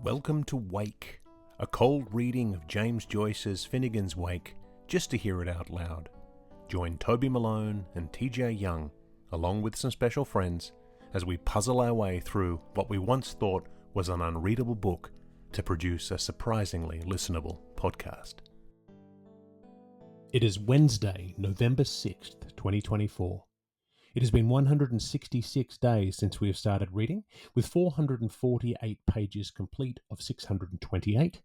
Welcome to Wake, a cold reading of James Joyce's Finnegans Wake, just to hear it out loud. Join Toby Malone and TJ Young, along with some special friends, as we puzzle our way through what we once thought was an unreadable book to produce a surprisingly listenable podcast. It is Wednesday, November 6th, 2024. It has been 166 days since we have started reading, with 448 pages complete of 628,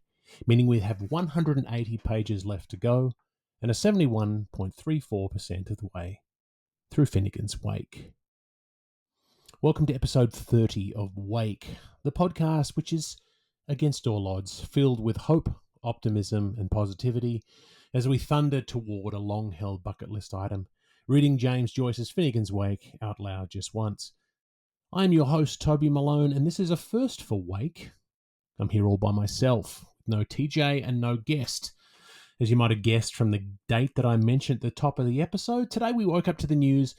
meaning we have 180 pages left to go and are 71.34% of the way through Finnegans Wake. Welcome to episode 30 of Wake, the podcast which is, against all odds, filled with hope, optimism and positivity as we thunder toward a long-held bucket list item, reading James Joyce's Finnegans Wake out loud just once. I'm your host, Toby Malone, and this is a first for Wake. I'm here all by myself, with no TJ and no guest. As you might have guessed from the date that I mentioned at the top of the episode, today we woke up to the news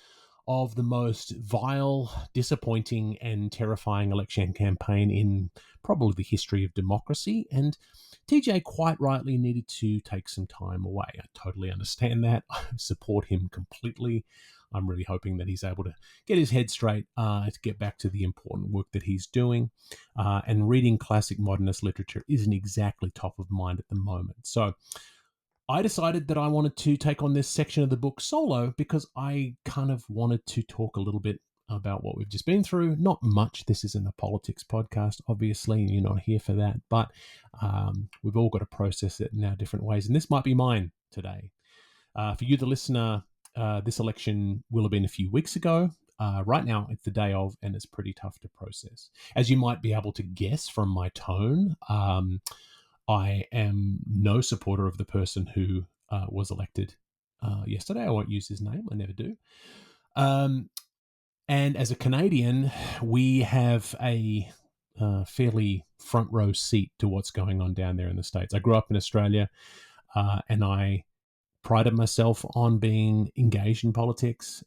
of the most vile, disappointing and terrifying election campaign in probably the history of democracy, and TJ quite rightly needed to take some time away. I totally understand that. I support him completely. I'm really hoping that he's able to get his head straight to get back to the important work that he's doing. And reading classic modernist literature isn't exactly top of mind at the moment. So I decided that I wanted to take on this section of the book solo because I kind of wanted to talk a little bit about what we've just been through. Not much. This isn't a politics podcast, obviously. You're not here for that. But we've all got to process it in our different ways. And this might be mine today. For you, the listener, this election will have been a few weeks ago. Right now, it's the day of, and it's pretty tough to process. As you might be able to guess from my tone, I am no supporter of the person who was elected yesterday. I won't use his name. I never do. And as a Canadian, we have a fairly front row seat to what's going on down there in the States. I grew up in Australia, and I prided myself on being engaged in politics.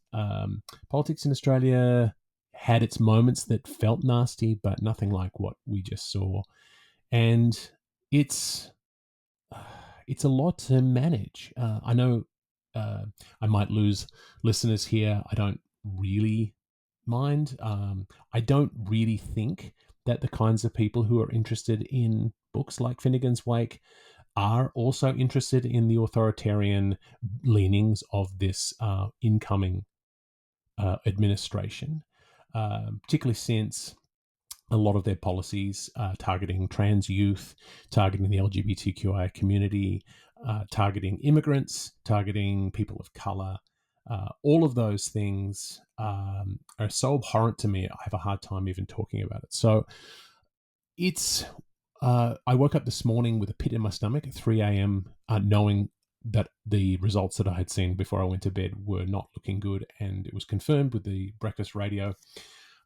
Politics in Australia had its moments that felt nasty, but nothing like what we just saw. And it's a lot to manage. I know I might lose listeners here. I don't really mind. I don't really think that the kinds of people who are interested in books like Finnegans Wake are also interested in the authoritarian leanings of this incoming administration, particularly since a lot of their policies targeting trans youth, targeting the LGBTQI community, targeting immigrants, targeting people of colour. All of those things are so abhorrent to me, I have a hard time even talking about it. So it's, I woke up this morning with a pit in my stomach at 3 a.m. Knowing that the results that I had seen before I went to bed were not looking good, and it was confirmed with the breakfast radio.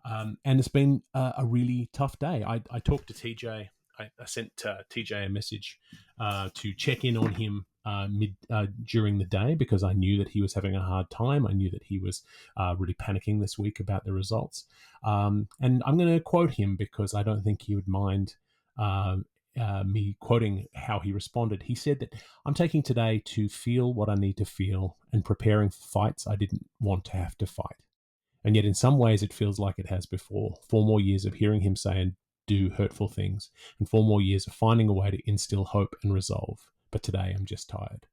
And it's been a really tough day. I talked to TJ. I sent TJ a message to check in on him during the day because I knew that he was having a hard time. I knew that he was really panicking this week about the results. And I'm going to quote him because I don't think he would mind me quoting how he responded. He said that I'm taking today to feel what I need to feel and preparing for fights I didn't want to have to fight. And yet in some ways it feels like it has before. 4 more years of hearing him say and do hurtful things, and 4 more years of finding a way to instill hope and resolve. But today I'm just tired.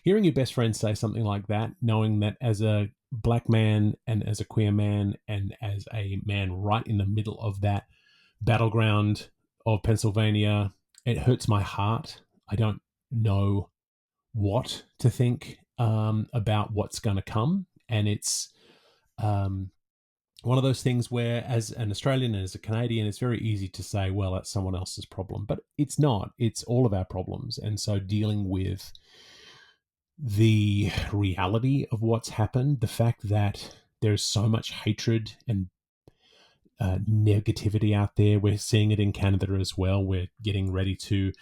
Hearing your best friend say something like that, knowing that as a black man and as a queer man and as a man right in the middle of that battleground of Pennsylvania, it hurts my heart. I don't know what to think about what's going to come. And it's one of those things where, as an Australian and as a Canadian, it's very easy to say, well, that's someone else's problem. But it's not. It's all of our problems. And so dealing with the reality of what's happened, the fact that there's so much hatred and negativity out there. We're seeing it in Canada as well. We're getting ready to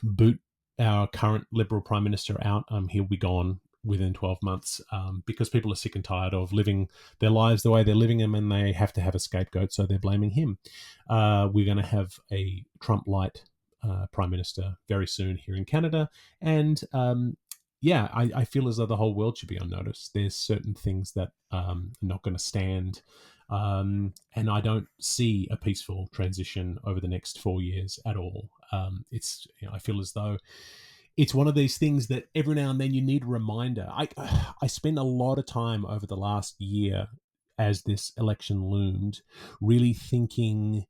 boot our current Liberal Prime Minister out. He'll be gone within 12 months because people are sick and tired of living their lives the way they're living them, and they have to have a scapegoat, so they're blaming him. We're going to have a Trump-light Prime Minister very soon here in Canada, and I feel as though the whole world should be on notice. There's certain things that are not going to stand, and I don't see a peaceful transition over the next 4 years at all. I feel as though it's one of these things that every now and then you need a reminder. I spent a lot of time over the last year as this election loomed, really thinking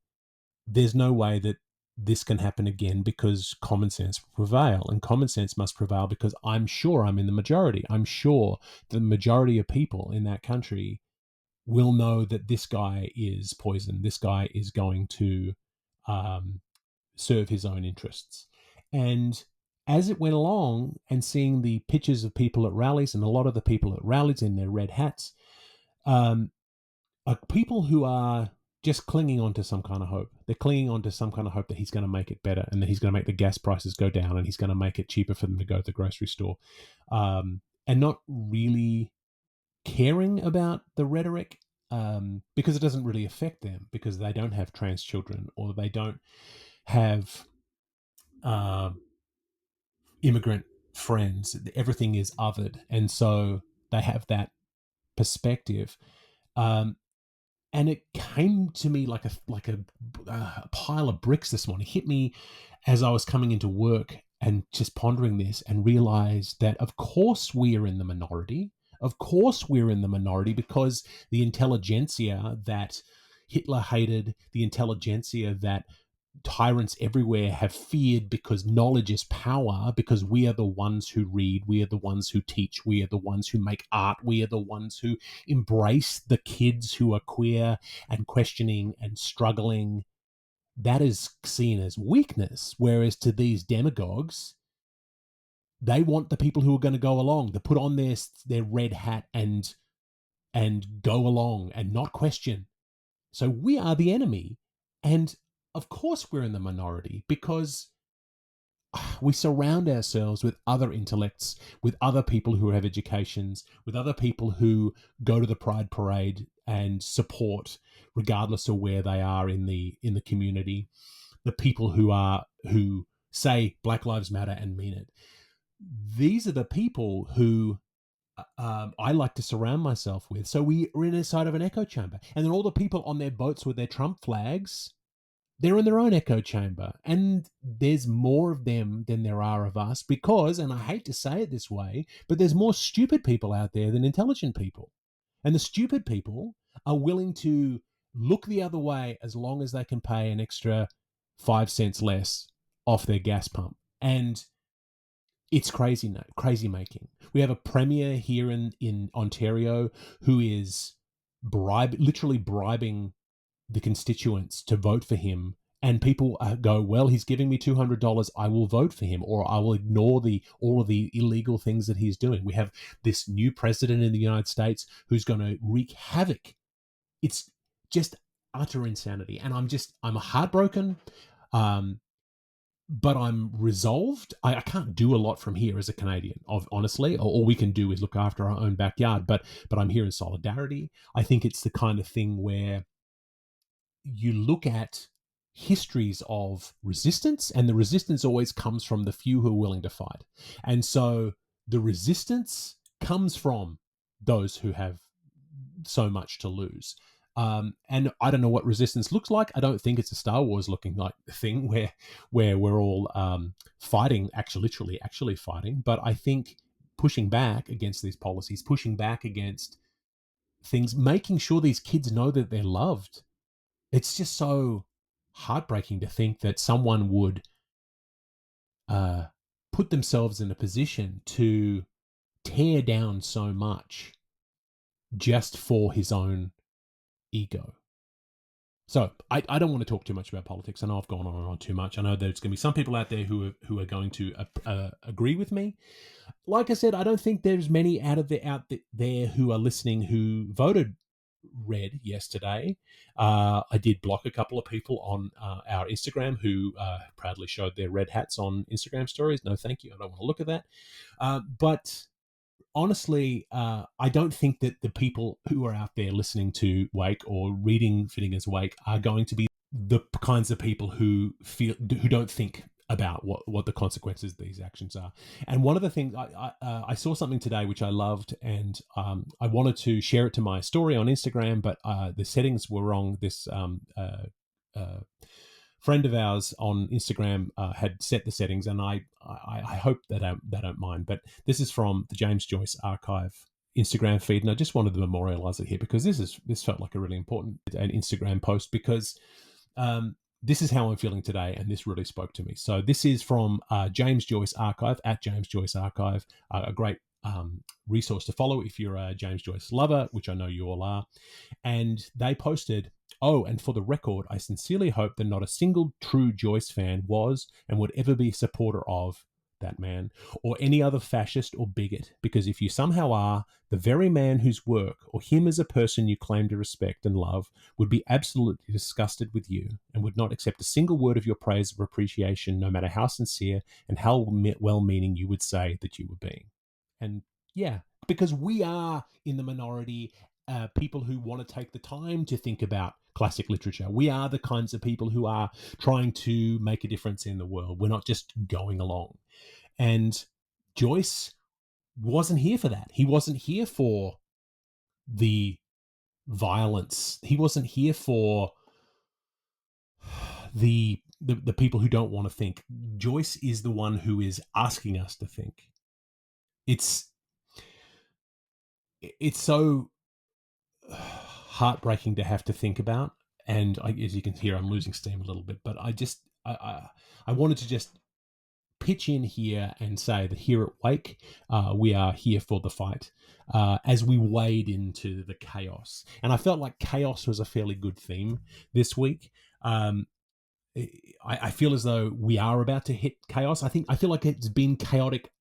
there's no way that this can happen again, because common sense will prevail, and common sense must prevail because I'm sure I'm in the majority. I'm sure the majority of people in that country will know that this guy is poison. This guy is going to serve his own interests. And as it went along, and seeing the pictures of people at rallies, and a lot of the people at rallies in their red hats, are people who are just clinging on to some kind of hope. They're clinging on to some kind of hope that he's going to make it better, and that he's going to make the gas prices go down, and he's going to make it cheaper for them to go to the grocery store, and not really caring about the rhetoric, because it doesn't really affect them, because they don't have trans children, or they don't have immigrant friends. Everything is othered, and so they have that perspective. And it came to me like a pile of bricks this morning. It hit me as I was coming into work and just pondering this, and realized that of course we are in the minority. Of course we're in the minority, because the intelligentsia that Hitler hated, the intelligentsia that tyrants everywhere have feared, because knowledge is power, because we are the ones who read, we are the ones who teach, we are the ones who make art, we are the ones who embrace the kids who are queer and questioning and struggling. That is seen as weakness, whereas to these demagogues, they want the people who are going to go along, to put on their red hat and go along and not question. So we are the enemy. And of course we're in the minority, because we surround ourselves with other intellects, with other people who have educations, with other people who go to the Pride Parade and support, regardless of where they are in the community, the people who say Black Lives Matter and mean it. These are the people who I like to surround myself with. So we are in a side of an echo chamber, and then all the people on their boats with their Trump flags, they're in their own echo chamber, and there's more of them than there are of us, because, and I hate to say it this way, but there's more stupid people out there than intelligent people. And the stupid people are willing to look the other way as long as they can pay an extra 5 cents less off their gas pump. And it's crazy making. We have a premier here in Ontario who is literally bribing the constituents to vote for him, and people go, well, he's giving me $200, I will vote for him, or I will ignore all of the illegal things that he's doing. We have this new president in the United States who's going to wreak havoc. It's just utter insanity, and I'm heartbroken, but I'm resolved. I can't do a lot from here as a Canadian, honestly. All we can do is look after our own backyard, but I'm here in solidarity. I think it's the kind of thing where you look at histories of resistance, and the resistance always comes from the few who are willing to fight. And so the resistance comes from those who have so much to lose. And I don't know what resistance looks like. I don't think it's a Star Wars looking like thing where we're all fighting, actually fighting. But I think pushing back against these policies, pushing back against things, making sure these kids know that they're loved. It's just so heartbreaking to think that someone would put themselves in a position to tear down so much just for his own ego. So I don't want to talk too much about politics. I know I've gone on and on too much. I know there's going to be some people out there who are going to agree with me. Like I said, I don't think there's many out there who are listening who voted red yesterday. I did block a couple of people on our Instagram who proudly showed their red hats on Instagram stories. No, thank you. I don't want to look at that. But honestly, I don't think that the people who are out there listening to Wake or reading Finnegans Wake are going to be the kinds of people who don't think about what the consequences of these actions are. And one of the things I saw something today which I loved, and I wanted to share it to my story on Instagram, but the settings were wrong. This friend of ours on Instagram had set the settings, and I hope they don't mind. But this is from the James Joyce Archive Instagram feed, and I just wanted to memorialize it here because this felt like a really important an Instagram post, because this is how I'm feeling today, and this really spoke to me. So this is from James Joyce Archive, at James Joyce Archive, a great resource to follow if you're a James Joyce lover, which I know you all are. And they posted, "Oh, and for the record, I sincerely hope that not a single true Joyce fan was and would ever be a supporter of that man, or any other fascist or bigot, because if you somehow are, the very man whose work, or him as a person you claim to respect and love, would be absolutely disgusted with you, and would not accept a single word of your praise or appreciation, no matter how sincere and how well-meaning you would say that you were being." And yeah, because we are in the minority, people who want to take the time to think about classic literature. We are the kinds of people who are trying to make a difference in the world. We're not just going along. And Joyce wasn't here for that. He wasn't here for the violence. He wasn't here for the people who don't want to think. Joyce is the one who is asking us to think. It's so heartbreaking to have to think about, and as you can hear, I'm losing steam a little bit. But I wanted to just pitch in here and say that here at Wake, we are here for the fight as we wade into the chaos. And I felt like chaos was a fairly good theme this week. I feel as though we are about to hit chaos. I feel like it's been chaotic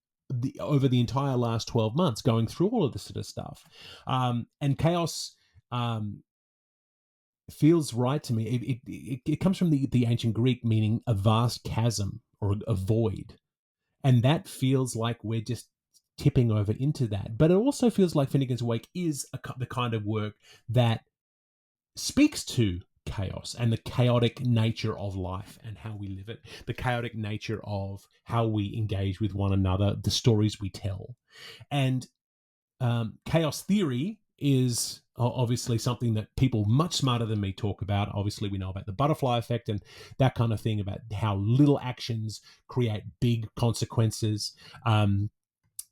over the entire last 12 months, going through all of this sort of stuff. And chaos feels right to me. It comes from the ancient Greek, meaning a vast chasm or a void. And that feels like we're just tipping over into that. But it also feels like Finnegans Wake is the kind of work that speaks to chaos and the chaotic nature of life and how we live it, the chaotic nature of how we engage with one another, the stories we tell. And chaos theory is obviously something that people much smarter than me talk about. Obviously, we know about the butterfly effect and that kind of thing, about how little actions create big consequences.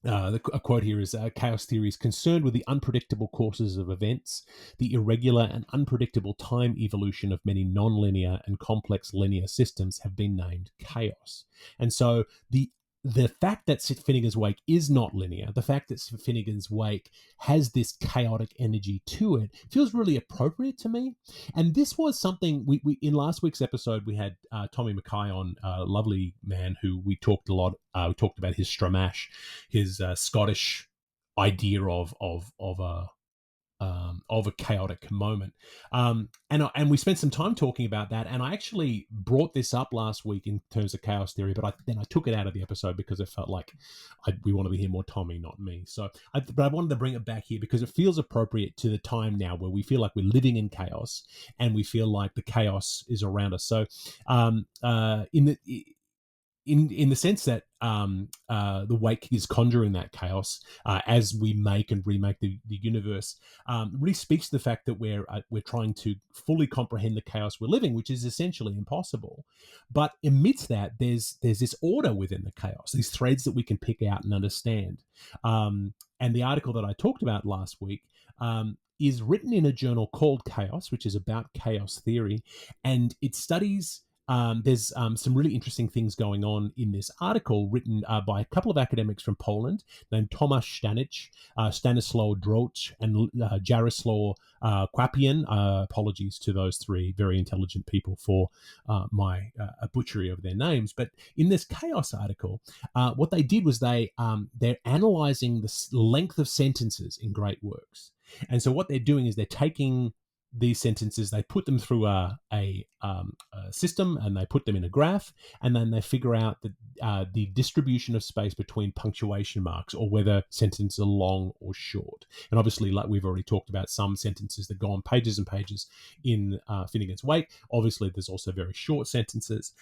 A quote here is, chaos theory is concerned with the unpredictable courses of events, the irregular and unpredictable time evolution of many non-linear and complex linear systems have been named chaos. And so the fact that Finnegans Wake is not linear, the fact that Finnegans Wake has this chaotic energy to it, feels really appropriate to me. And this was something we in last week's episode, we had Tommy Mackay on, a lovely man who we talked a lot. We talked about his Stramash, his Scottish idea of a chaotic moment. And we spent some time talking about that. And I actually brought this up last week in terms of chaos theory, but then I took it out of the episode because it felt like we wanted to hear more Tommy, not me. But I wanted to bring it back here because it feels appropriate to the time now where we feel like we're living in chaos and we feel like the chaos is around us. So in the sense that the Wake is conjuring that chaos as we make and remake the universe, really speaks to the fact that we're trying to fully comprehend the chaos we're living, which is essentially impossible. But amidst that, there's this order within the chaos, these threads that we can pick out and understand. And the article that I talked about last week is written in a journal called Chaos, which is about chaos theory, and it studies. There's some really interesting things going on in this article written by a couple of academics from Poland named Tomasz Stanic, Stanislaw Droch, and Jaroslaw Kwapian. Apologies to those three very intelligent people for my butchery of their names. But in this Chaos article, what they did was they're analyzing the length of sentences in great works. And so what they're doing is they're taking these sentences, they put them through a system, and they put them in a graph, and then they figure out that the distribution of space between punctuation marks, or whether sentences are long or short. And obviously, like we've already talked about, some sentences that go on pages and pages in Finnegans Wake. Obviously, there's also very short sentences.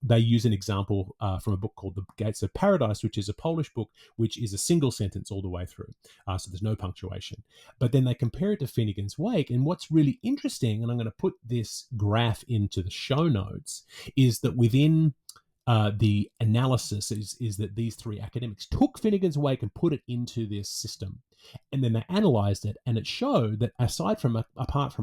They use an example from a book called The Gates of Paradise, which is a Polish book, which is a single sentence all the way through. So there's no punctuation. But then they compare it to Finnegans Wake. And what's really interesting, and I'm going to put this graph into the show notes, is that within the analysis is that these three academics took Finnegans Wake and put it into this system. And then they analyzed it, and it showed that apart from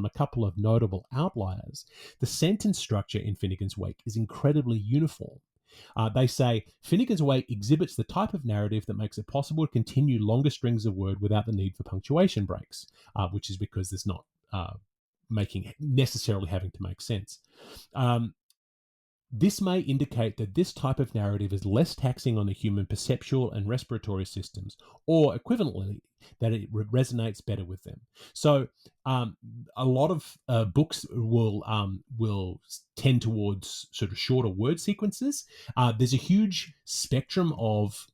a couple of notable outliers, the sentence structure in Finnegans Wake is incredibly uniform. They say Finnegans Wake exhibits the type of narrative that makes it possible to continue longer strings of word without the need for punctuation breaks, which is because there's not necessarily having to make sense. This may indicate that this type of narrative is less taxing on the human perceptual and respiratory systems, or equivalently, that it resonates better with them. So a lot of books will tend towards sort of shorter word sequences. There's a huge spectrum of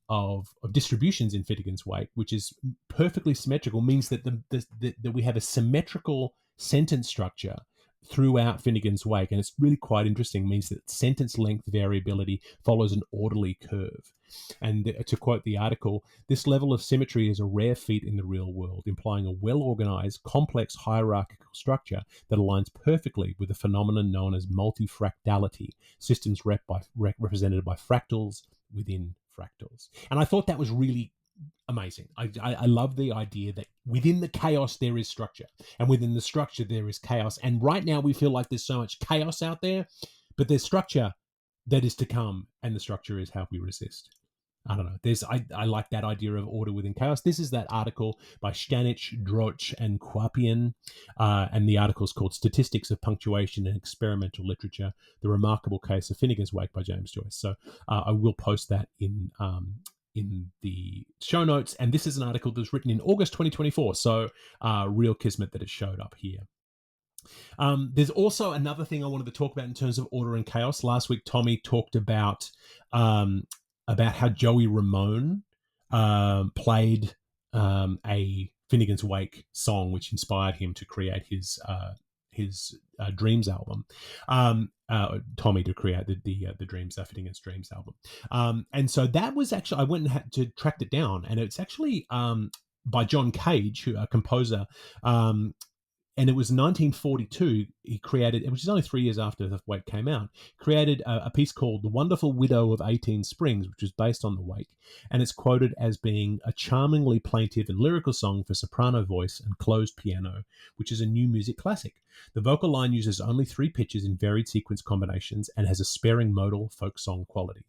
distributions in Finnegans Wake, which is perfectly symmetrical, means that that we have a symmetrical sentence structure throughout Finnegans Wake, and it's really quite interesting. Means that sentence length variability follows an orderly curve. And to quote the article, this level of symmetry is a rare feat in the real world, implying a well-organized, complex hierarchical structure that aligns perfectly with the phenomenon known as multifractality, systems represented by fractals within fractals. And I thought that was really amazing. I love the idea that within the chaos there is structure, and within the structure there is chaos. And right now we feel like there's so much chaos out there, but there's structure that is to come, and the structure is how we resist. I don't know. I like that idea of order within chaos. This is that article by Stanich, Droch, and Kwapian, and the article is called "Statistics of Punctuation in Experimental Literature: The Remarkable Case of Finnegans Wake" by James Joyce. So I will post that in the show notes. And this is an article that was written in August 2024. So real kismet that it showed up here. There's also another thing I wanted to talk about in terms of order and chaos. Last week, Tommy talked about how Joey Ramone played a Finnegans Wake song, which inspired him to create his Dreams album. Tommy to create the Dreams, Finnegans Dreams album. And so that was actually, I went and had to track it down, and it's actually by John Cage, a composer. And it was 1942 he created, which is only 3 years after The Wake came out, created a piece called The Wonderful Widow of 18 Springs, which was based on The Wake. And it's quoted as being a charmingly plaintive and lyrical song for soprano voice and closed piano, which is a new music classic. The vocal line uses only 3 pitches in varied sequence combinations and has a sparing modal folk song quality.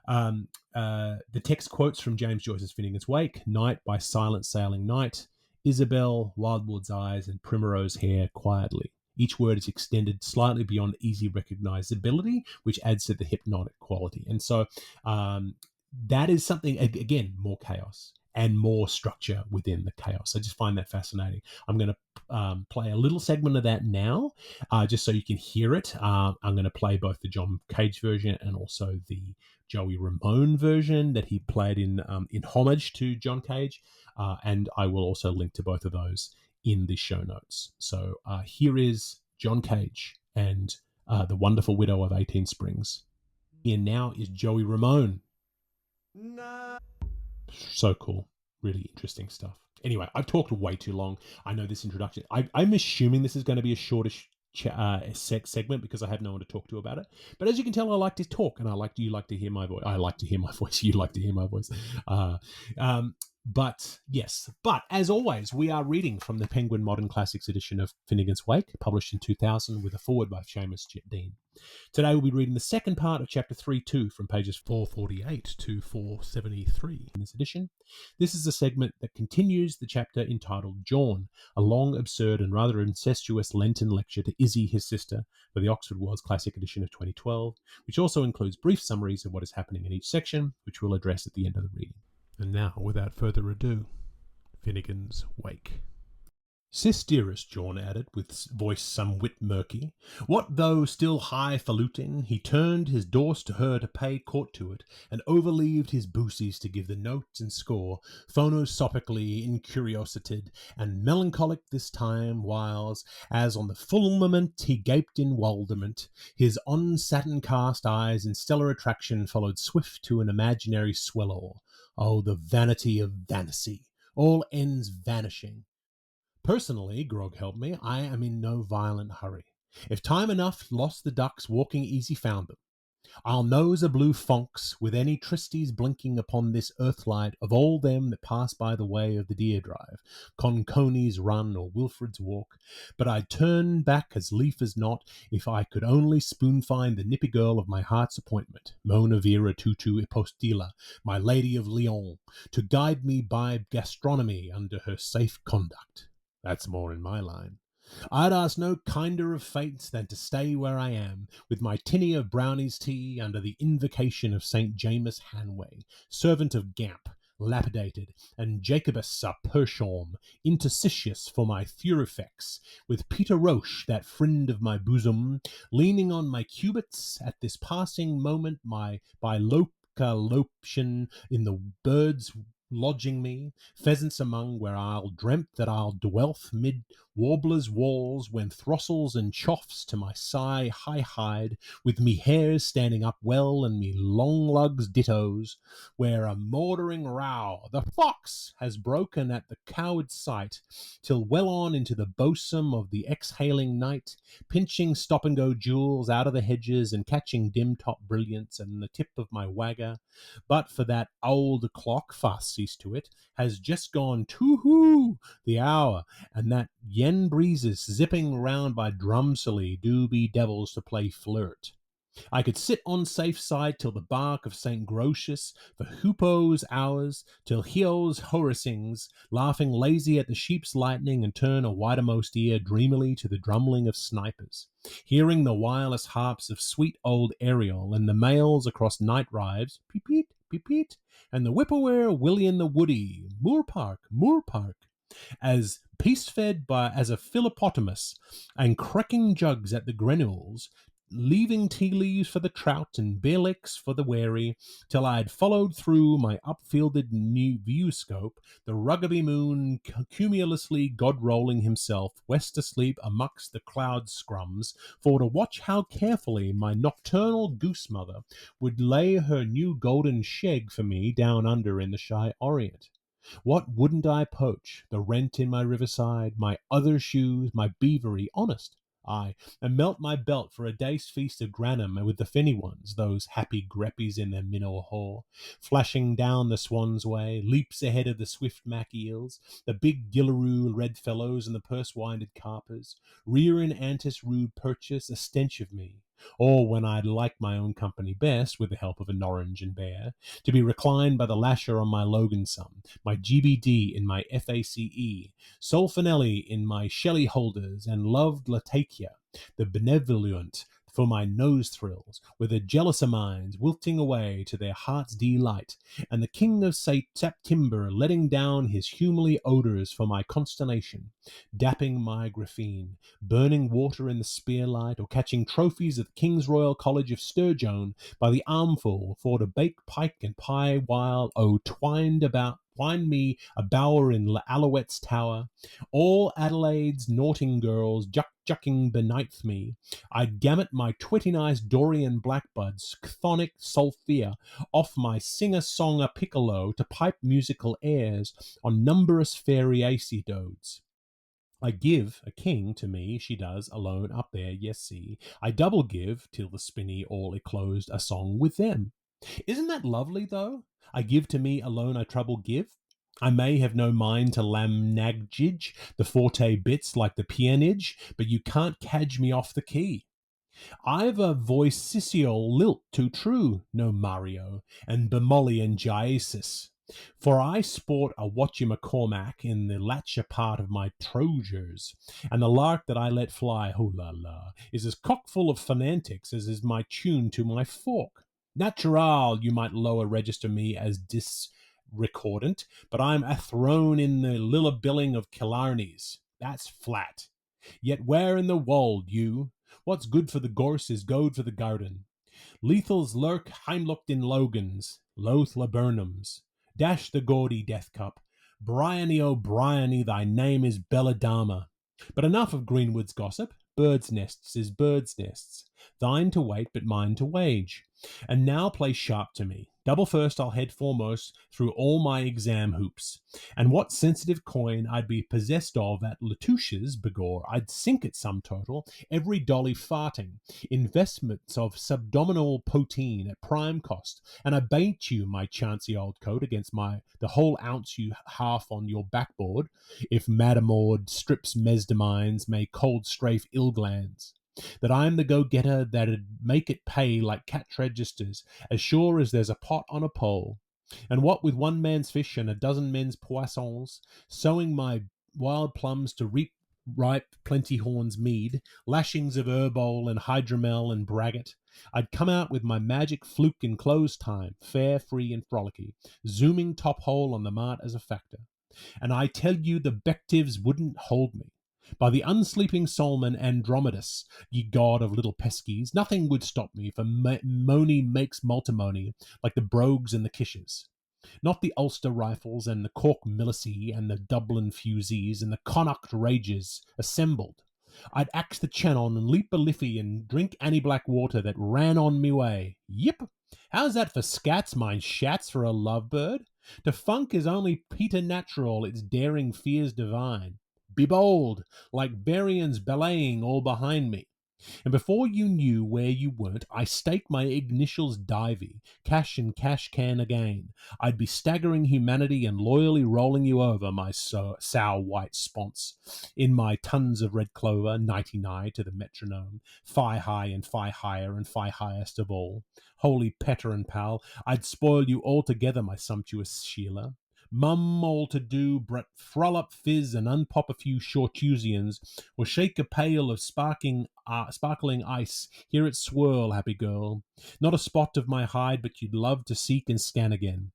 The text quotes from James Joyce's Finnegans Wake: "Night by silent sailing night, Isabel, wildwood's eyes, and primrose hair quietly." Each word is extended slightly beyond easy recognizability, which adds to the hypnotic quality. And so that is something, again, more chaos and more structure within the chaos. I just find that fascinating. I'm going to play a little segment of that now, just so you can hear it. I'm going to play both the John Cage version and also the Joey Ramone version that he played in homage to John Cage. And I will also link to both of those in the show notes. So here is John Cage and The Wonderful Widow of 18 Springs. Here now is Joey Ramone. So cool. Really interesting stuff. Anyway, I've talked way too long. I know this introduction. I'm assuming this is going to be a shortish segment because I have no one to talk to about it. But as you can tell, I like to talk, and you like to hear my voice. I like to hear my voice. You like to hear my voice. But yes, but as always, we are reading from the Penguin Modern Classics edition of Finnegans Wake, published in 2000 with a foreword by Seamus Dean. Today we'll be reading the second part of Chapter 3.2 from pages 448 to 473 in this edition. This is a segment that continues the chapter entitled Jaun, a long, absurd and rather incestuous Lenten lecture to Issy, his sister, for the Oxford World's Classic edition of 2012, which also includes brief summaries of what is happening in each section, which we'll address at the end of the reading. And now, without further ado, Finnegans Wake. "Sis, dearest," Jaun added, with voice somewhat murky, "what though still high-falutin', he turned his dorse to her to pay court to it, and overleaved his boosies to give the notes and score, phonosopically incuriosited, and melancholic this time, whiles, as on the full moment he gaped in wonderment, his on-satin-cast eyes in stellar attraction followed swift to an imaginary swell-all. Oh, the vanity of vanity! All ends vanishing. Personally, Grog helped me, I am in no violent hurry. If time enough lost the ducks, walking easy found them. I'll nose a blue fonks with any tristies blinking upon this earthlight of all them that pass by the way of the deer drive, Conconi's run or Wilfred's walk, but I'd turn back as lief as not if I could only spoon find the nippy girl of my heart's appointment, Mona Vera Tutu Ipostila, my Lady of Lyon, to guide me by gastronomy under her safe conduct. That's more in my line. I'd ask no kinder of fates than to stay where I am, with my tinny of brownies tea, under the invocation of St. James Hanway, servant of Gamp, lapidated, and Jacobus a Pershorm, interstitious for my thurifex, with Peter Roche, that friend of my bosom, leaning on my cubits at this passing moment, my bilocaloption in the birds lodging me, pheasants among, where I'll dreamt that I'll dwellth mid warblers' walls, when throstles and choffs to my sigh high-hide, with me hairs standing up well, and me long lugs dittos, where a mordering row, the fox, has broken at the coward's sight, till well on into the bosom of the exhaling night, pinching stop-and-go jewels out of the hedges, and catching dim-top brilliants in the tip of my wagger, but for that old clock, fast cease to it, has just gone too-hoo the hour, and that yen breezes zipping round by Drumsily do be devils to play flirt. I could sit on safe side till the bark of St. Grotius for Hoopo's hours, till Heo's Horissings, laughing lazy at the sheep's lightning, and turn a widermost ear dreamily to the drumming of snipers, hearing the wireless harps of sweet old Ariel, and the mails across night rives, peep-peet, peep-peet, and the whippoorwill William the Woody, Moor Park, as peace-fed as a Philoppotamus, and cracking jugs at the granules, leaving tea leaves for the trout and bearlicks for the wary, till I had followed through my upfielded new viewscope the rugby moon cumulously god-rolling himself west asleep amongst the cloud scrums, for to watch how carefully my nocturnal goose-mother would lay her new golden sheg for me down under in the shy Orient. What wouldn't I poach? The rent in my riverside, my other shoes, my beavery, honest, aye, and melt my belt for a day's feast of Granham with the Finnegans, those happy greppies in their minnow hall, flashing down the Swan's Way, leaps ahead of the swift mac eels, the big dillaroo red fellows and the purse-winded carpers, rear in antis rude purchase, a stench of me. Or when I'd like my own company best, with the help of an orange and bear, to be reclined by the lasher on my Logansum, my GBD in my FACE, Solfanelli in my Shelley holders, and loved Latakia, the benevolent, for my nose thrills, with the jealouser minds wilting away to their heart's delight, and the king of September letting down his humily odours for my consternation, dapping my graphene, burning water in the spearlight, or catching trophies at the King's Royal College of Sturgeon by the armful for to bake pike and pie while, twined me a bower in Alouette's tower, all Adelaide's naughting girls jucking beneath me, I'd gamut my twitty-nice Dorian blackbuds, chthonic Solfia, off my singer-songer piccolo to pipe musical airs on numberous fairy acidodes. I give a king to me, she does, alone up there, yes, see. I double give, till the spinney all eclosed, a song with them. Isn't that lovely, though? I give to me alone I trouble give. I may have no mind to lamnaggage the forte bits like the peonage, but you can't cadge me off the key. I've a voicicial lilt too true, no Mario, and bemolly and giasis. For I sport a whatchamacalmac in the latcher part of my trowsers, and the lark that I let fly, oh la la, is as cockful of fanantics as is my tune to my fork. Natural, you might lower register me as disrecordant, but I'm athrone in the lillabilling of Killarneys. That's flat. Yet where in the wold, you? What's good for the gorse is good for the garden. Lethals lurk heimlocked in Logans, loath laburnums. Dash the gaudy death cup. Bryony O'Brieny, thy name is Belladama. But enough of Greenwood's gossip. Birds' nests is birds' nests. Thine to wait, but mine to wage. And now play sharp to me. Double first, I'll head foremost through all my exam hoops. And what sensitive coin I'd be possessed of at Latouche's, begor, I'd sink at some total, every dolly farting, investments of subdominal poteen at prime cost, and I bait you, my chancy old coat, against the whole ounce you half on your backboard, if Madamord strips mesdamines may cold strafe ill glands. That I'm the go-getter that'd make it pay like catch registers, as sure as there's a pot on a pole. And what with one man's fish and a dozen men's poissons, sowing my wild plums to reap ripe plenty-horns mead, lashings of herbole and hydromel and braggot, I'd come out with my magic fluke in close time, fair, free, and frolicky, zooming top hole on the mart as a factor. And I tell you the Bectives wouldn't hold me. By the unsleeping Solomon Andromedus, ye god of little peskies, nothing would stop me, for Moni makes multimony, like the brogues and the kishes. Not the Ulster rifles and the Cork milicy and the Dublin fusees and the Connacht rages assembled. I'd axe the Channon and leap a liffey and drink Annie Black water that ran on me way. Yip! How's that for scats, mine shats, for a lovebird? To funk is only Peter natural, its daring fears divine. Be bold, like Barians belaying all behind me. And before you knew where you weren't, I staked my initials divey, cash and cash can again. I'd be staggering humanity and loyally rolling you over, my sow white sponse, in my tons of red clover, 99 to the metronome, fi high and fi higher and fi highest of all. Holy Petter and pal, I'd spoil you altogether, my sumptuous Sheila. Mum all to do, Brett Frollup fizz and unpop a few Shortusians, or shake a pail of sparkling ice, hear it swirl, happy girl. Not a spot of my hide but you'd love to seek and scan again.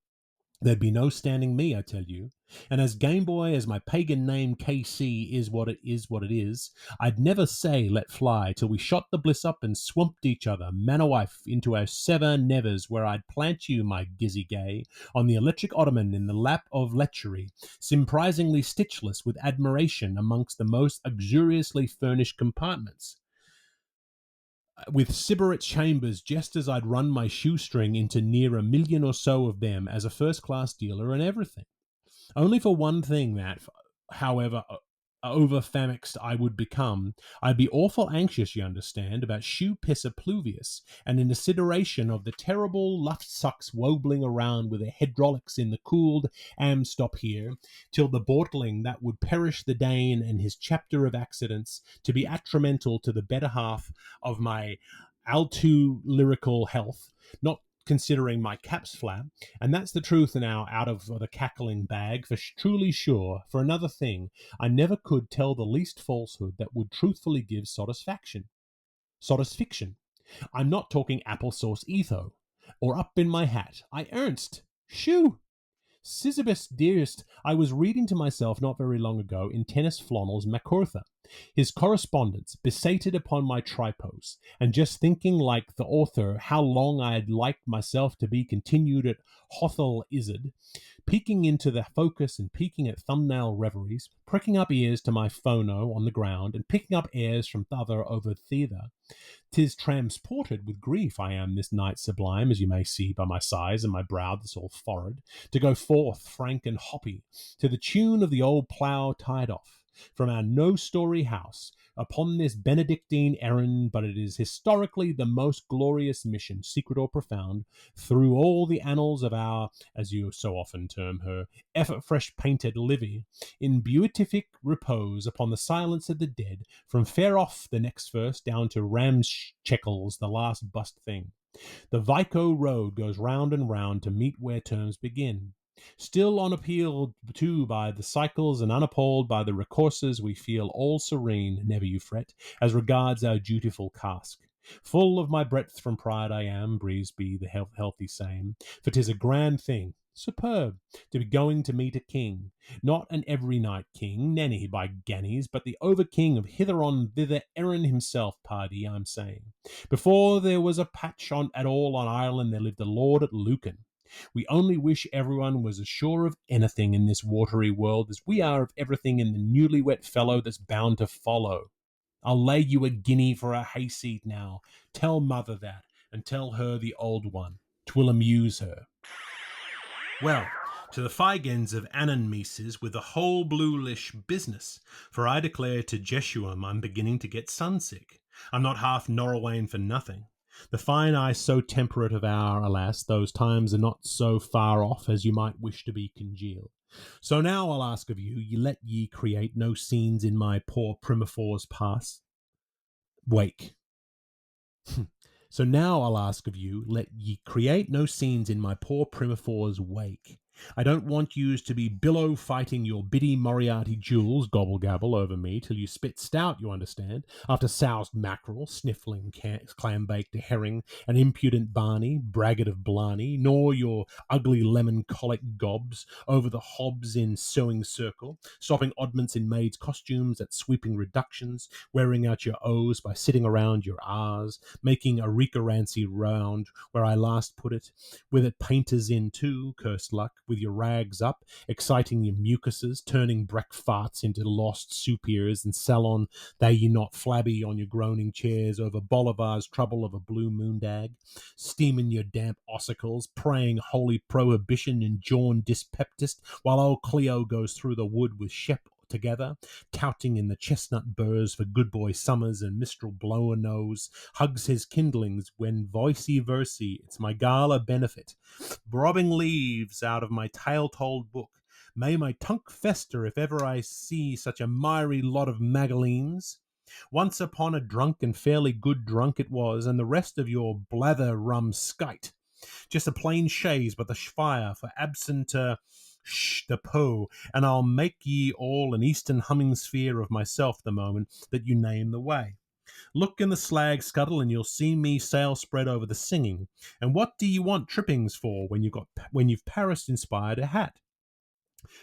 There'd be no standing me, I tell you. And as Game Boy as my pagan name KC is what it is, I'd never say let fly till we shot the bliss up and swamped each other, man or wife, into our sever nevers, where I'd plant you, my gizzy gay, on the electric ottoman in the lap of lechery, surprisingly stitchless with admiration amongst the most luxuriously furnished compartments, with Sybarite chambers, just as I'd run my shoestring into near 1 million or so of them as a first-class dealer and everything. Only for one thing that, however over-famixed I would become, I'd be awful anxious, you understand, about shoe pisser pluvius, and in consideration of the terrible luftsucks wobbling around with their hydraulics in the cooled am-stop here, till the bortling that would perish the Dane and his chapter of accidents, to be atrimental to the better half of my alto lyrical health, not considering my caps flap, and that's the truth now out of the cackling bag, for truly sure, for another thing, I never could tell the least falsehood that would truthfully give satisfaction. I'm not talking applesauce etho, or up in my hat. I ernst. Shoo! Sisyphus, dearest, I was reading to myself not very long ago in Tennis Flannel's Macarthur, his correspondence, besated upon my tripos, and just thinking like the author how long I had liked myself to be continued at Hothel Izzard, peeking into the focus and peeking at thumbnail reveries, pricking up ears to my phono on the ground, and picking up airs from t'other over thither. 'Tis transported with grief I am this night sublime, as you may see by my size and my brow that's all forehead, to go forth frank and hoppy, to the tune of the old plough tied off, from our no-story house, upon this Benedictine errand, but it is historically the most glorious mission, secret or profound, through all the annals of our, as you so often term her, effort-fresh-painted Livy, in beatific repose upon the silence of the dead, from fair off the next verse down to Ramshackles, the last bust thing. The Vico road goes round and round to meet where terms begin. Still unappealed to by the cycles and unappalled by the recourses, we feel all serene, never you fret, as regards our dutiful cask. Full of my breadth from pride I am, breeze be the healthy same, for 'tis a grand thing, Superb. To be going to meet a king. Not an every-night king, nenny by gannies, but the over-king of hither on thither Erin himself, pardie, I'm saying. Before there was a patch on at all on Ireland, there lived a lord at Lucan. We only wish everyone was as sure of anything in this watery world as we are of everything in the newly wet fellow that's bound to follow. I'll lay you a guinea for a hayseed now. Tell mother that, and tell her the old one. 'Twill amuse her. Well, to the Finnegans of Annan Mises with the whole bluish business, for I declare to Jeshuam I'm beginning to get sunsick. I'm not half Norrowain for nothing. The fine eye so temperate of our, alas, those times are not so far off as you might wish to be congealed. So now I'll ask of you, let ye create no scenes in my poor Primifor's past wake. So now I'll ask of you, let ye create no scenes in my poor Primifor's wake. I don't want yous to be billow fighting your Biddy Moriarty jewels, gobble gabble over me till you spit stout, you understand, after soused mackerel, sniffling clam-baked herring, an impudent Barney, braggart of Blarney, nor your ugly lemon colic gobs over the hobs in sewing circle, stopping oddments in maids' costumes at sweeping reductions, wearing out your O's by sitting around your R's, making a reeker-rancy round where I last put it, with it painters in too, cursed luck, with your rags up, exciting your mucuses, turning breck farts into lost soup ears, and salon they ye not flabby on your groaning chairs over Bolivar's trouble of a blue moondag, steaming your damp ossicles, praying holy prohibition in Jaun dyspeptist, while old Cleo goes through the wood with Shep together, touting in the chestnut burrs for good boy Summers and Mistral Blower Nose, hugs his kindlings when vicey versy, it's my gala benefit, brobbing leaves out of my tale-told book. May my tunk fester if ever I see such a miry lot of magaleens. Once upon a drunk and fairly good drunk it was, and the rest of your blather rum skite. Just a plain chaise but the fire for absent the po, and I'll make ye all an eastern humming sphere of myself the moment that you name the way. Look in the slag scuttle and you'll see me sail spread over the singing. And what do you want trippings for when you've Paris-inspired a hat?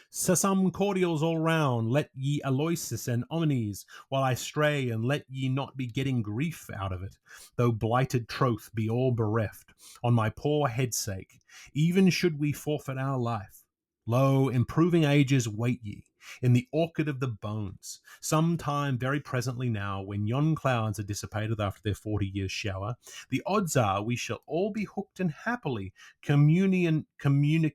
Some cordials all round, let ye Aloysius and Omnes, while I stray, and let ye not be getting grief out of it, though blighted troth be all bereft, on my poor head's sake, even should we forfeit our life. Lo, improving ages wait ye, in the orchard of the bones, some time very presently now, when yon clouds are dissipated after their 40 years' shower, the odds are we shall all be hooked and happily communistically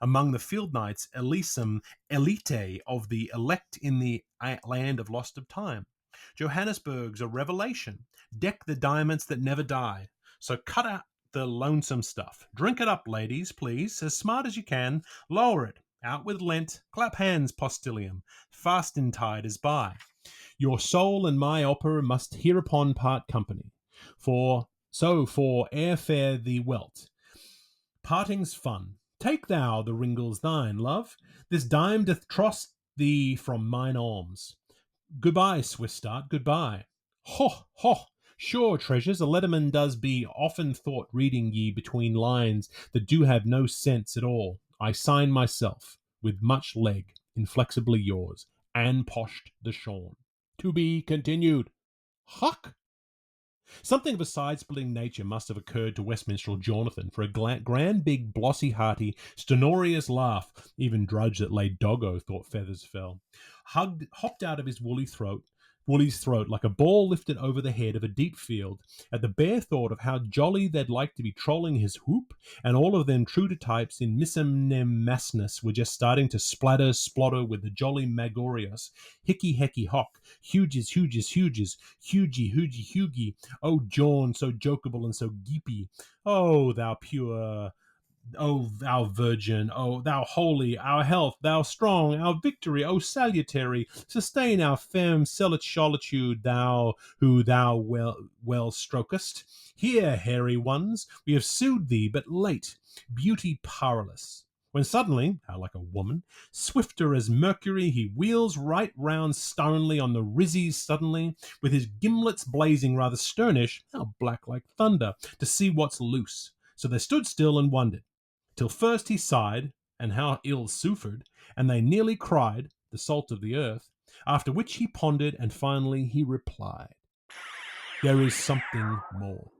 among the field knights Elysium elite of the elect in the land of lost of time. Johannesburg's a revelation. Deck the diamonds that never die. So cut out the lonesome stuff. Drink it up, ladies, please, as smart as you can. Lower it. Out with Lent. Clap hands, postilion. Fastentide is by. Your soul and my opera must hereupon part company. For airfare thee welt. Parting's fun. Take thou the ringles thine, love. This dime doth tross thee from mine arms. Goodbye, Swiss start, goodbye. Ho, ho! Sure, treasures, a letterman does be often thought reading ye between lines that do have no sense at all. I sign myself, with much leg, inflexibly yours, and poshed the Jaun. To be continued. Huck! Something of a side-splitting nature must have occurred to Westminster Jonathan, for a grand, big, blossy-hearty, stertorous laugh, even Drudge that laid doggo thought feathers fell, hopped out of his woolly's throat like a ball lifted over the head of a deep field at the bare thought of how jolly they'd like to be trolling his hoop, and all of them true to types in Missumnemassness were just starting to splotter with the jolly Magorios, hickey hecky hock, huges, hugie, oh Jaun, so jokeable and so geepy, oh thou pure, O thou virgin, O thou holy, our health, thou strong, our victory, O salutary, sustain our firm solitude, thou who thou well strokest. Here, hairy ones, we have sued thee, but late, beauty powerless. When suddenly, how like a woman, swifter as Mercury, he wheels right round sternly on the rizzies suddenly, with his gimlets blazing rather sternish, how black like thunder, to see what's loose. So they stood still and wondered. till first he sighed, and how ill suffered, and they nearly cried, the salt of the earth, after which he pondered, and finally he replied, there is something more.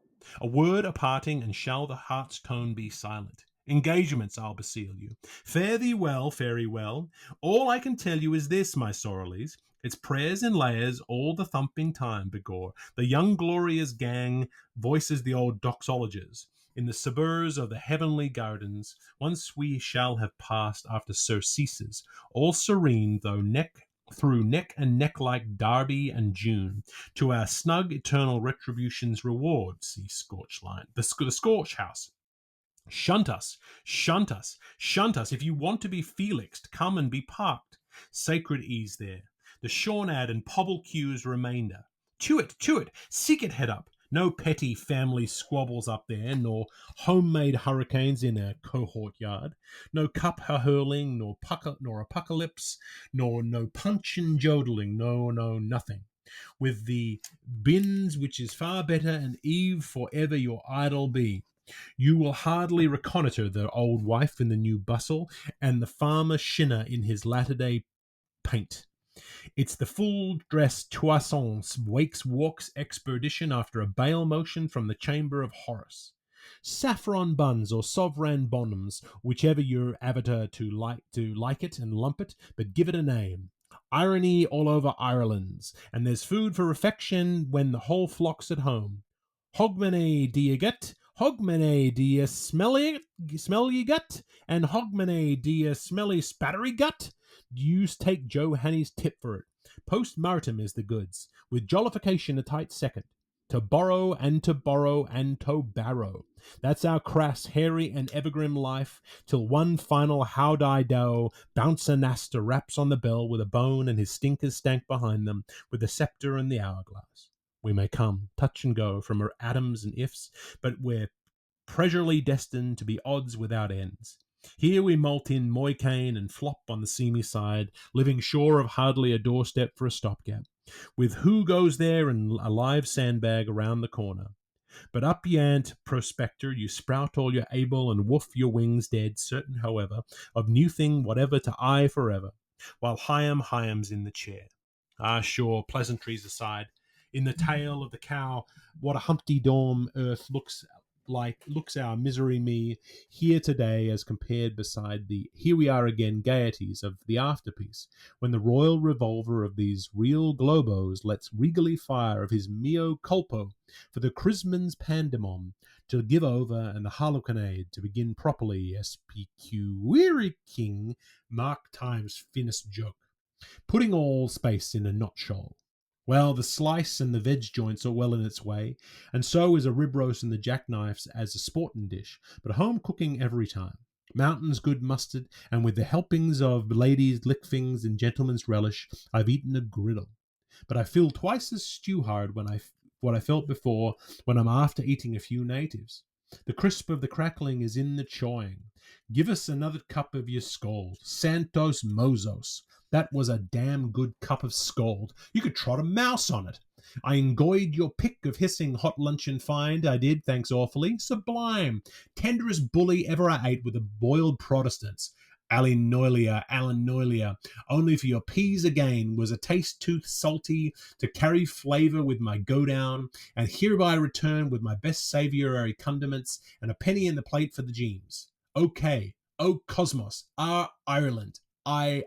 A word a parting, and shall the heart's tone be silent? Engagements, I'll beseech you. Fare thee well, fare well. All I can tell you is this, my sorrelies. It's prayers and layers all the thumping time, begore. The young glorious gang voices the old doxologers. In the suburbs of the heavenly gardens, once we shall have passed after surceases, all serene, though through neck and neck like Darby and June, to our snug eternal retribution's reward. See Scorch line. The Scorch House. Shunt us, shunt us, shunt us. If you want to be Felixed, come and be parked. Sacred ease there. The Shawnad and Pobble Q's remainder. To it, seek it head up. No petty family squabbles up there, nor homemade hurricanes in our cohort yard. No cup hurling, nor apuckalips, nor no punch and jodeling, no, nothing. With the bins, which is far better, and Eve forever your idol be. You will hardly reconnoitre the old wife in the new bustle, and the farmer Shinner in his latter-day paint. It's the full-dress Toissons walks expedition after a bail motion from the chamber of Horace. Saffron buns or sovereign bonhams, whichever your avatar to like it and lump it, but give it a name. Irony all over Ireland's, and there's food for affection when the whole flock's at home. Hogmanay do you get? Hogmanay do you smell ye gut? And Hogmanay do you smelly spattery gut? You take Joe Hanny's tip for it. Post-mortem is the goods, with jollification a tight second. To borrow and to borrow and to barrow. That's our crass, hairy, and evergrim life, till one final howdy-do bouncer Naster raps on the bell with a bone and his stinkers stank behind them, with the sceptre and the hourglass. We may come, touch and go, from our atoms and ifs, but we're presurely destined to be odds without ends. Here we molt in moycane and flop on the seamy side, living sure of hardly a doorstep for a stopgap, with who goes there and a live sandbag around the corner. But up yant prospector you sprout all your able and woof your wings dead, certain, however, of new thing whatever to eye forever, while Hyam's in the chair. Ah, sure, pleasantries aside, in the tale of the cow, what a Humpty Dorm earth looks our misery me here today as compared beside the here we are again gaieties of the afterpiece, when the royal revolver of these real globos lets regally fire of his meo culpo for the chrisman's pandemon to give over and the harlequinade to begin properly. SPQ weary king Mark Time's finished joke, putting all space in a nutshell. Well, the slice and the veg joints are well in its way, and so is a rib roast and the jackknifes as a sporting dish, but home cooking every time. Mountain's good mustard, and with the helpings of ladies' lickfings and gentlemen's relish, I've eaten a griddle. But I feel twice as stew-hard what I felt before when I'm after eating a few natives. The crisp of the crackling is in the chawing. Give us another cup of your scald. Santos Mozos. That was a damn good cup of scald. You could trot a mouse on it. I enjoyed your pick of hissing hot luncheon find, I did, thanks awfully. Sublime. Tenderest bully ever I ate with the boiled Protestants. Alan Noelia, only for your peas again, was a taste too salty to carry flavour with my go-down, and hereby return with my best savoury condiments and a penny in the plate for the Jeems. Okay, O Cosmos, our Ireland, I.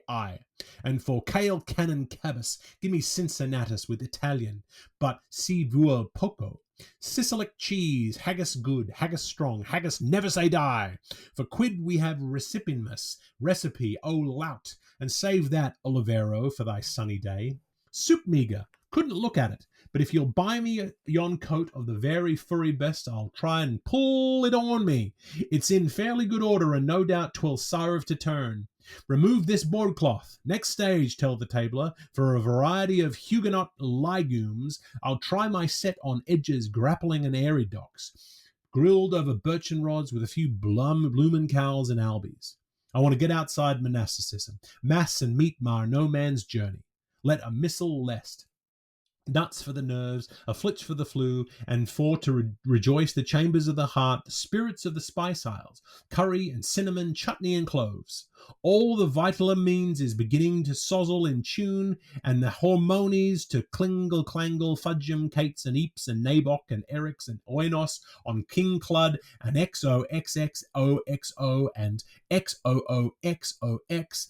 And for Kale Cannon Cabas, give me Cincinnatus with Italian, but si vuol poco. Sicilic cheese, haggis good, haggis strong, haggis never say die. For quid we have recipe, O lout, and save that, Olivero, for thy sunny day. Soup meagre, couldn't look at it, but if you'll buy me yon coat of the very furry best, I'll try and pull it on me. It's in fairly good order, and no doubt 'twill sarve to turn. Remove this boardcloth. Next stage, tell the tabler, for a variety of Huguenot legumes, I'll try my set on edges, grappling and airy docks, grilled over birchen rods with a few bloomin' cowls and albies. I want to get outside monasticism. Mass and meat mar no man's journey. Let a missile lest. nuts for the nerves, a flitch for the flu, and for to rejoice the chambers of the heart, the spirits of the spice isles, curry and cinnamon, chutney and cloves. All the vital means is beginning to sozzle in tune, and the hormonies to clingle, clangle, fudgem, cates and eeps and nabok and erics and oinos on King Clud and XOXXOXO and XOOXOX,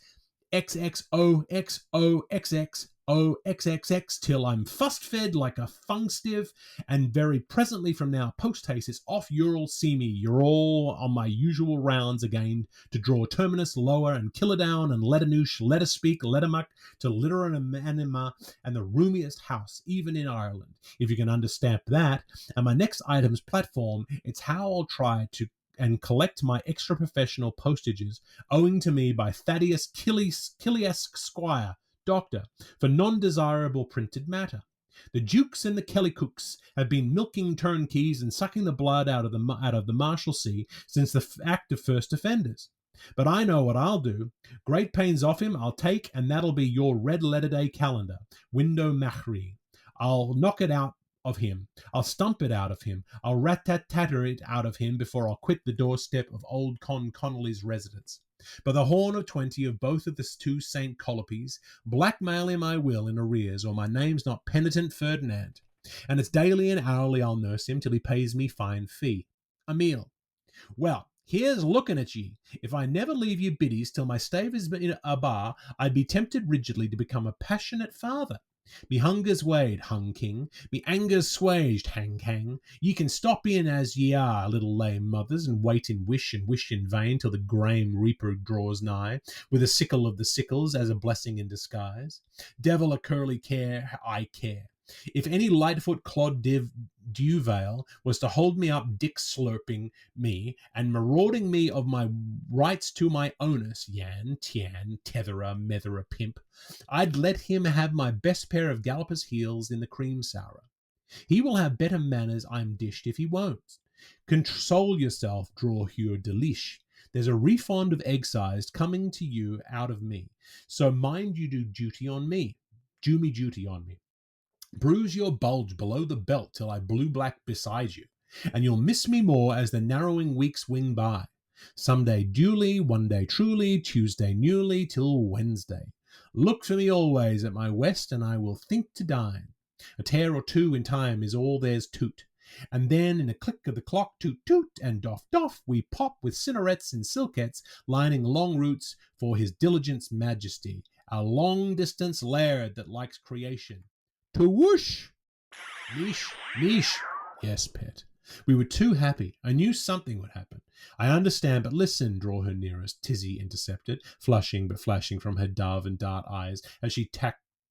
XXOXOXX, XXX till I'm fuss-fed like a fungstiv, and very presently from now, post-haste, it's off you'll see me. You're all on my usual rounds again to draw terminus lower and killer down and let a noosh, let a speak, let a muck, to litter an anima and the roomiest house, even in Ireland, if you can understand that. And my next item's platform, it's how I'll try to and collect my extra professional postages owing to me by Thaddeus Killiesque Squire, Doctor, for non-desirable printed matter. The Dukes and the Kellycooks have been milking turnkeys and sucking the blood out of the Marshalsea since the act of first offenders. But I know what I'll do. Great pains off him I'll take, and that'll be your red letter day calendar, window Machri. I'll knock it out of him. I'll stump it out of him. I'll rat-tat-tatter it out of him before I'll quit the doorstep of old Con Connolly's residence. By the horn of 20 of both of the two St. Colopes, blackmail him I will in arrears, or my name's not Penitent Ferdinand. And it's daily and hourly I'll nurse him till he pays me fine fee. Emile. Well, here's looking at ye. If I never leave you biddies till my stave is in a bar, I'd be tempted rigidly to become a passionate father. Me hunger's weighed, hung king, me anger's swaged, hang. Ye can stop in as ye are, little lame mothers, and wait in wish in vain till the grime reaper draws nigh, with a sickle of the sickles as a blessing in disguise. Devil a curly care, I care. If any lightfoot clod Duvale was to hold me up dick slurping me and marauding me of my rights to my onus, Yan, Tian, tetherer, metherer, pimp, I'd let him have my best pair of galloper's heels in the cream sourer. He will have better manners, I'm dished, if he won't. Console yourself, draw your delish. There's a refund of egg-sized coming to you out of me, so mind you do duty on me. Do me duty on me. Bruise your bulge below the belt till I blue-black beside you, and you'll miss me more as the narrowing weeks wing by. Some day duly, one day truly, Tuesday newly, till Wednesday. Look for me always at my west, and I will think to dine. A tear or two in time is all there's to't. And then in a click of the clock, toot toot, and doff doff, we pop with cinnarettes and silkettes, lining long routes for his diligence majesty, a long-distance laird that likes creation. To whoosh! Mish. Yes, pet. We were too happy. I knew something would happen. I understand, but listen, draw her nearest, Tizzy intercepted, flushing but flashing from her dove and dart eyes as she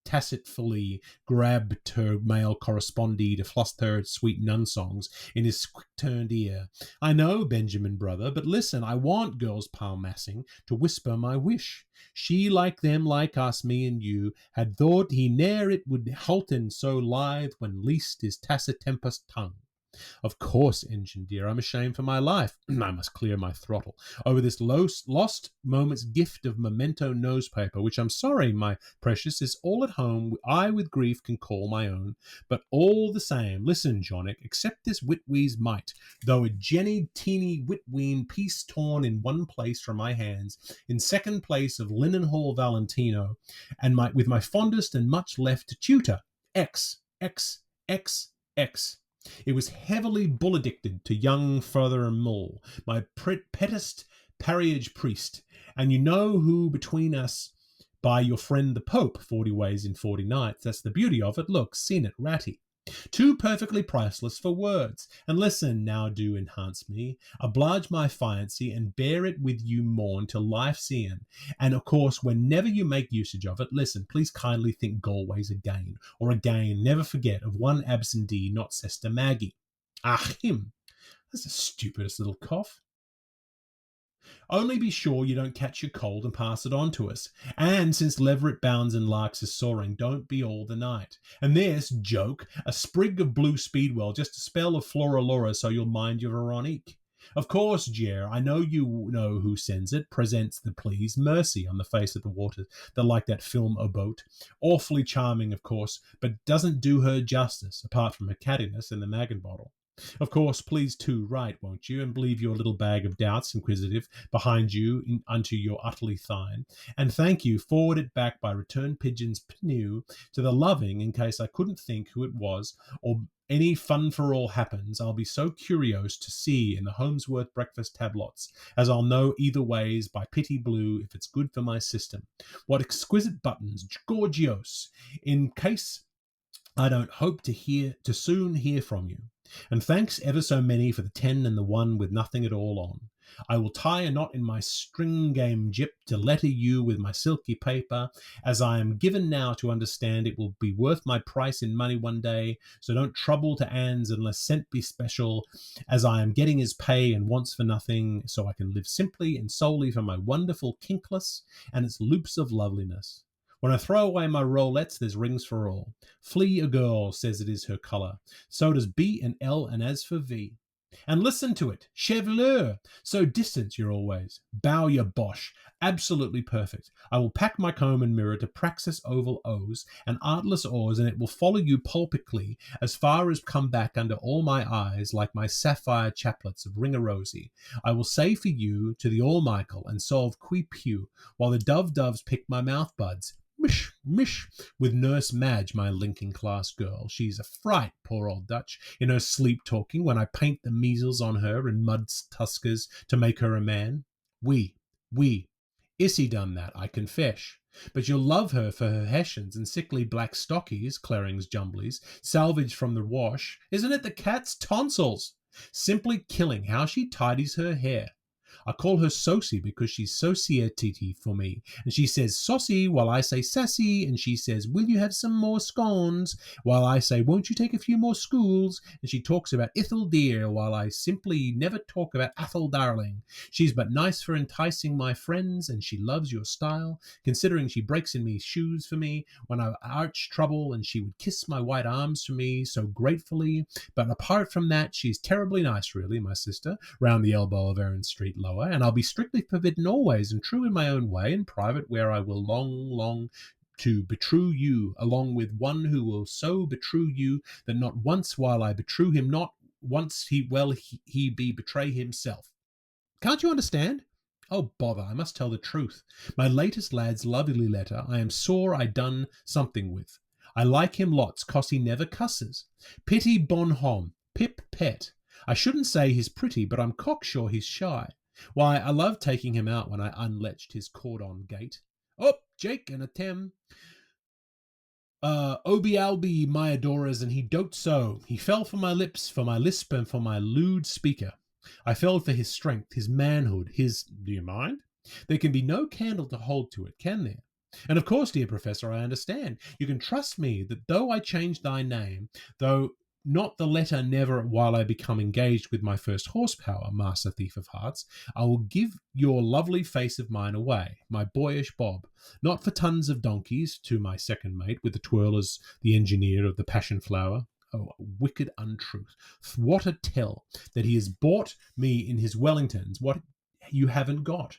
tacitfully grabbed her male correspondee to fluster her sweet nun songs in his quick-turned ear. I know, Benjamin brother, but listen, I want girls palmassing to whisper my wish. She, like them, like us, me and you, had thought he ne'er it would holten so lithe when least his tacit tempest tongue. Of course, engine dear, I'm ashamed for my life. I must clear my throttle over this lost moment's gift of memento nosepaper, which I'm sorry, my precious, is all at home I with grief can call my own. But all the same, listen, Jonick, accept this witwee's mite, though a jenny teeny witween piece torn in one place from my hands, in second place of Linen Hall Valentino, and with my fondest and much left to tutor, X. It was heavily bull-addicted to young Father Mull, my pettest parish priest, and you know who between us by your friend the Pope, 40 ways in 40 nights. That's the beauty of it. Look, seen it, ratty. Too perfectly priceless for words. And listen, now do enhance me, oblige my fiancé, and bear it with you mourn till life's e'en. And of course, whenever you make usage of it, listen, please kindly think Galway's again, or again, never forget of one absentee, not Sister Maggie. Ah, him. That's the stupidest little cough. Only be sure you don't catch your cold and pass it on to us. And since Leveret bounds and larks is soaring, don't be all the night. And this, joke, a sprig of blue speedwell, just a spell of Flora Laura so you'll mind your Veronique. Of course, Jer, I know you know who sends it, presents the please, Mercy on the face of the water. They're like that film A Boat. Awfully charming, of course, but doesn't do her justice, apart from her cattiness in the Magan bottle. Of course, please too write, won't you, and leave your little bag of doubts, inquisitive, behind you unto your utterly thine. And thank you, forward it back by return pigeons pnew to the loving, in case I couldn't think who it was, or any fun for all happens, I'll be so curious to see in the Holmesworth breakfast tablots, as I'll know either ways by pity blue if it's good for my system. What exquisite buttons, gorgios, in case I don't hope to soon hear from you. And thanks ever so many for the 10 and the 1 with nothing at all on. I will tie a knot in my string game jip to letter you with my silky paper, as I am given now to understand it will be worth my price in money one day, so don't trouble to ands unless sent be special, as I am getting his pay and wants for nothing, so I can live simply and solely for my wonderful kinkless and its loops of loveliness. When I throw away my rolettes, there's rings for all. Flea a girl says it is her colour. So does B and L, and as for V. And listen to it. Chevelure. So distant you're always. Bow your bosh. Absolutely perfect. I will pack my comb and mirror to praxis oval O's and artless oars, and it will follow you pulpically as far as come back under all my eyes like my sapphire chaplets of Ringarosi. I will say for you to the All-Michael and solve qui pew, while the doves pick my mouth buds. Mish, mish, with Nurse Madge, my linking class girl. She's a fright, poor old Dutch, in her sleep talking when I paint the measles on her in mud tuskers to make her a man. We. Issy done that, I confess. But you'll love her for her hessians and sickly black stockies, Clarings jumblies, salvaged from the wash. Isn't it the cat's tonsils? Simply killing how she tidies her hair. I call her Sosie because she's society for me. And she says saucy while I say sassy. And she says, will you have some more scones? While I say, won't you take a few more schools? And she talks about Ithel dear while I simply never talk about Athel darling. She's but nice for enticing my friends, and she loves your style, considering she breaks in me shoes for me when I arch trouble, and she would kiss my white arms for me so gratefully. But apart from that, she's terribly nice, really, my sister, round the elbow of Erin Street Lower, and I'll be strictly forbidden always, and true in my own way, in private, where I will long to betrew you, along with one who will so betrew you that not once while I betrew him not, once he be betray himself. Can't you understand? Oh, bother, I must tell the truth. My latest lad's lovely letter I am sore I done something with. I like him lots, 'cause he never cusses. Pity bon homme, pip pet. I shouldn't say he's pretty, but I'm cocksure he's shy. Why, I love taking him out when I unlatched his cordon gate. Oh, Jake and a Tem. Obi albi my adoras, and he dotes so. He fell for my lips, for my lisp, and for my lewd speaker. I fell for his strength, his manhood, his... Do you mind? There can be no candle to hold to it, can there? And of course, dear Professor, I understand. You can trust me that though I change thy name, though not the letter never while I become engaged with my first horsepower, Master Thief of Hearts, I will give your lovely face of mine away, my boyish Bob, not for tons of donkeys, to my second mate, with the twirlers, the engineer of the Passion Flower. Oh, wicked untruth. What a tell that he has bought me in his Wellingtons what you haven't got.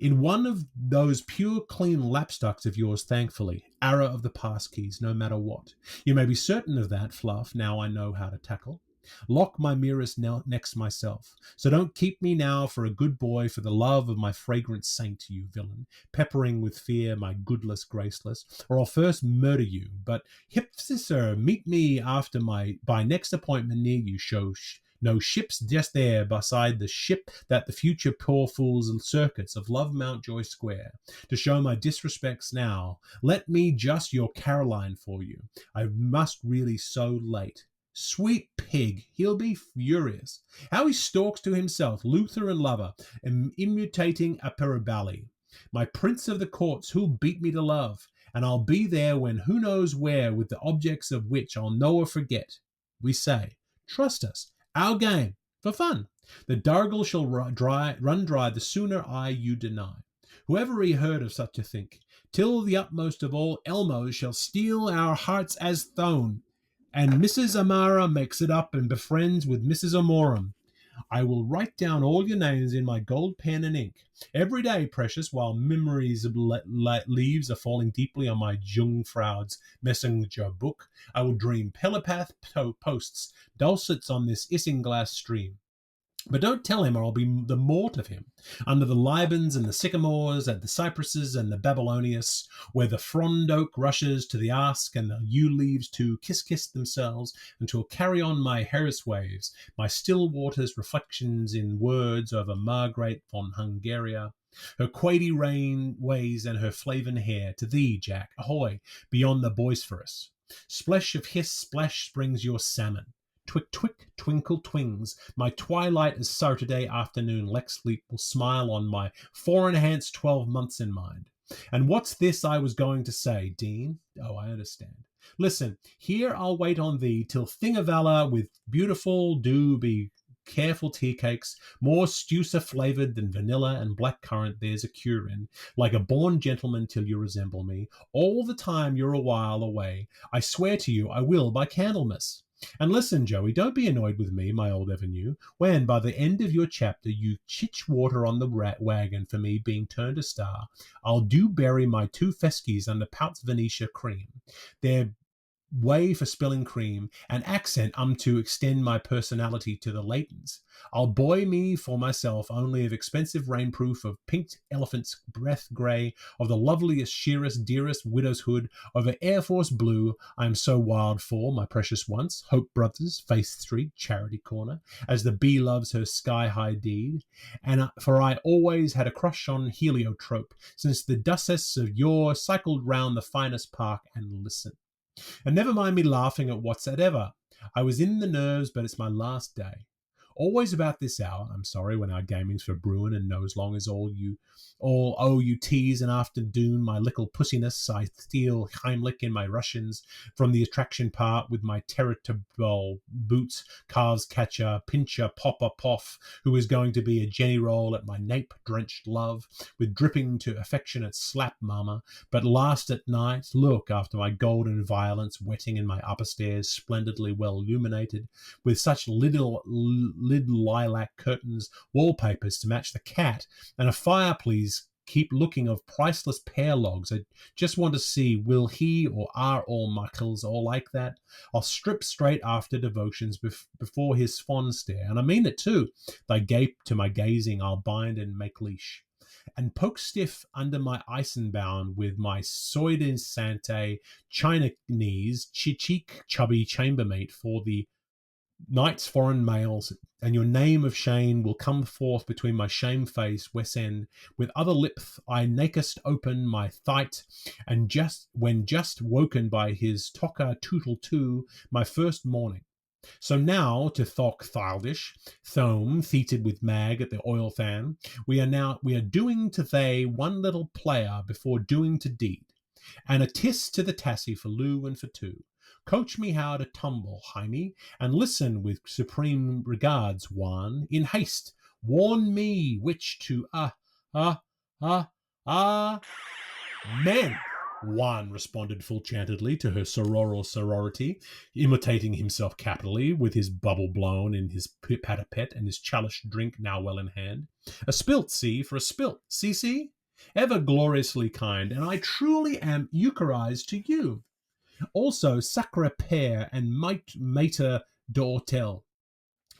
In one of those pure clean lapstocks of yours, thankfully, arrow of the passkeys, no matter what. You may be certain of that, Fluff, now I know how to tackle. Lock my mirrors next myself. So don't keep me now for a good boy for the love of my fragrant saint, you villain, peppering with fear my goodless graceless, or I'll first murder you. But hip, sir, meet me after by next appointment near you, show no ships just there beside the ship that the future poor fools and circuits of Love Mountjoy Square. To show my disrespects now, let me just your Caroline for you. I must really so late. Sweet pig, he'll be furious. How he stalks to himself, Luther and lover, immutating a parabali. My prince of the courts, who'll beat me to love, and I'll be there when who knows where, with the objects of which I'll know or forget. We say, trust us. Our game, for fun. The Dargle shall run dry the sooner I you deny. Whoever he heard of such a think, till the utmost of all Elmos shall steal our hearts as thone, and Mrs. Amara makes it up and befriends with Mrs. Amorum. I will write down all your names in my gold pen and ink. Every day, precious, while memories of leaves are falling deeply on my Jungfrau's messenger book, I will dream telepath posts, dulcets on this isinglass stream. But don't tell him, or I'll be the mort of him. Under the Libans and the sycamores, and the cypresses and the Babylonius, where the frond oak rushes to the ask, and the yew leaves to kiss themselves, and to carry on my Harris waves, my still waters reflections in words over Margaret von Hungaria, her quady rain ways and her flaven hair, to thee, Jack, ahoy, beyond the Bosphorus. Splash of hiss, splash springs your salmon. Twick, twick, twinkle, twings. My twilight is Saturday afternoon. Lex-Leap will smile on my 4-enhanced 12 months in mind. And what's this I was going to say, Dean? Oh, I understand. Listen, here I'll wait on thee till Thingavalla with beautiful do be careful tea cakes, more stewsa flavoured than vanilla and black currant there's a cure in, like a born gentleman till you resemble me. All the time you're a while away, I swear to you I will by Candlemas. And listen, Joey, don't be annoyed with me, my old Avenue, when by the end of your chapter you chitch water on the wagon for me being turned a star. I'll do bury my 2 feskies under Pout's Venetia cream. They're way for spilling cream, and accent to extend my personality to the Laytons. I'll buoy me for myself only of expensive rainproof, of pinked elephant's breath grey, of the loveliest, sheerest, dearest widow's hood, of an Air Force blue I am so wild for, my precious once, Hope Brothers, Faith Street, Charity Corner, as the bee loves her sky-high deed, and for I always had a crush on heliotrope, since the Duchess of yore cycled round the finest park and listened. And never mind me laughing at whatsoever. I was in the nerves, but it's my last day. Always about this hour, I'm sorry, when our gaming's for Bruin and nose long is all you tease and afternoon my little pussiness, I steal Heimlich in my Russians from the attraction part with my terrible boots, calves catcher, pincher, popper, poff, who is going to be a Jenny roll at my nape-drenched love, with dripping to affectionate slap mama, but last at night, look, after my golden violence wetting in my upper stairs, splendidly well illuminated, with such little lilac curtains, wallpapers to match the cat, and a fireplace keep looking of priceless pear logs. I just want to see, will he or are all muckles all like that? I'll strip straight after devotions before his fond stare, and I mean it too. Thy gape to my gazing I'll bind and make leash, and poke stiff under my eisenbound with my soiden sante china knees, cheek chubby chambermaid for the night's foreign mails, and your name of Shane will come forth between my shamefaced West End, with other lips I nakest open my thight, and just woken by his tocker tootle too, my first morning. So now to Thok Thildish, Thome, theated with Mag at the oil fan, we are doing to they one little player before doing to deed, and a tis to the tassie for Lou and for two. Coach me how to tumble, Jaime, and listen with supreme regards, Juan. In haste, warn me which to men. Juan responded full-chantedly to her sororal sorority, imitating himself capitally, with his bubble blown in his patapet and his chalice drink now well in hand. A spilt, see, for a spilt, see, ever gloriously kind, and I truly am eucharized to you. Also, sacre pere and mater d'hotel.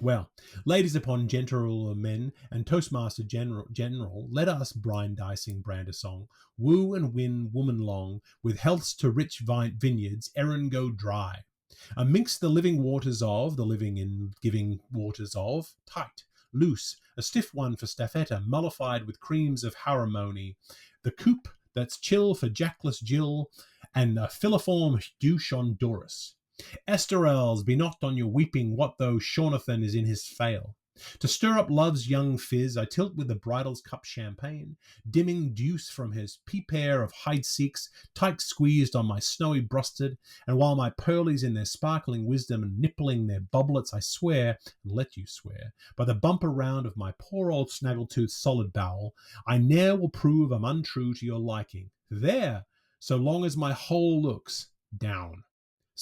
Well, ladies upon gentlemen and Toastmaster General, let us brine dicing brand a song, woo and win woman long, with healths to rich vineyards, erin go dry. Amidst the living waters of, the living in giving waters of, tight, loose, a stiff one for Staffetta, mollified with creams of harmony, the coupe that's chill for jackless Jill, and a filiform douche on Doris. Esterels, be not on your weeping, what though Shaunathan is in his fail. To stir up love's young fizz, I tilt with the bridal's cup champagne, dimming deuce from his peep-air of hide-seeks, tight squeezed on my snowy brusted, and while my pearlies in their sparkling wisdom and nippling their bubblets, I swear, and let you swear, by the bumper round of my poor old snaggletooth solid bowel, I ne'er will prove I'm untrue to your liking. There, so long as my whole looks down.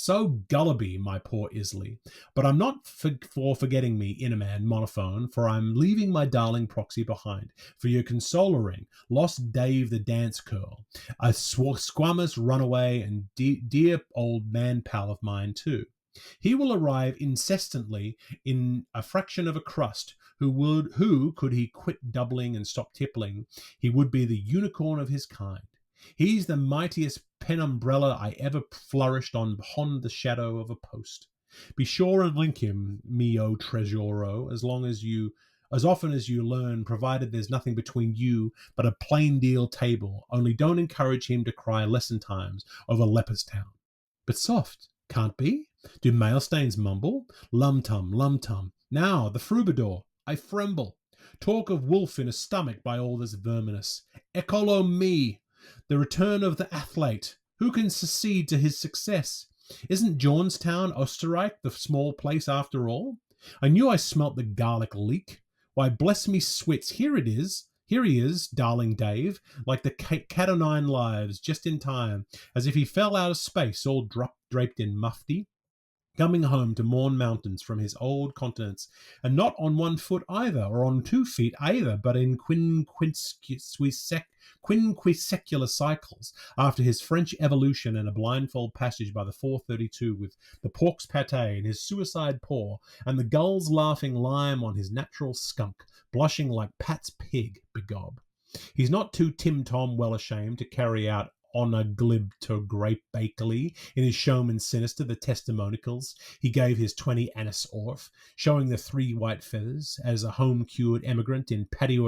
So gulliby, my poor Isley. But I'm not for forgetting me, Innerman monophone, for I'm leaving my darling proxy behind, for your consolaring, lost Dave the dance curl, a squamous runaway and dear old man pal of mine too. He will arrive incessantly in a fraction of a crust, who, could he quit doubling and stop tippling, he would be the unicorn of his kind. He's the mightiest penumbrella I ever flourished on beyond the shadow of a post. Be sure and link him, mio tresoro, as often as you learn, provided there's nothing between you but a plain deal table. Only don't encourage him to cry lesson times over Leopardstown. But soft, can't be? Do mailstains mumble? Lum-tum, lum-tum. Now, the frubador. I fremble. Talk of wolf in a stomach by all this verminous. Ecolo me! The return of the athlete. Who can succeed to his success? Isn't Jaunstown, Österreich, the small place after all? I knew I smelt the garlic leak. Why, bless me swits, here it is. Here he is, darling Dave, like the cat o' nine lives, just in time, as if he fell out of space, all draped in mufti, coming home to Morn Mountains from his old continents, and not on 1 foot either, or on 2 feet either, but in quinquisecular cycles, after his French evolution and a blindfold passage by the 432 with the pork's pate in his suicide paw, and the gulls laughing lime on his natural skunk, blushing like Pat's pig, begob. He's not too Tim-Tom well ashamed to carry out honor glib to grape bakeley in his showman sinister the testimonials he gave his 20 anise orf, showing the 3 white feathers as a home-cured emigrant in paddy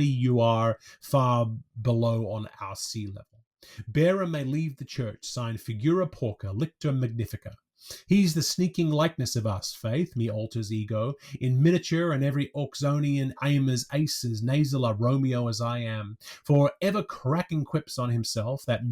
you are far below on our sea level. Bearer may leave the church, signed Figura Porca, Lictor Magnifica. He's the sneaking likeness of us, faith, me alters ego, in miniature and every Oxonian aimers aces nasal a Romeo as I am, for ever cracking quips on himself, that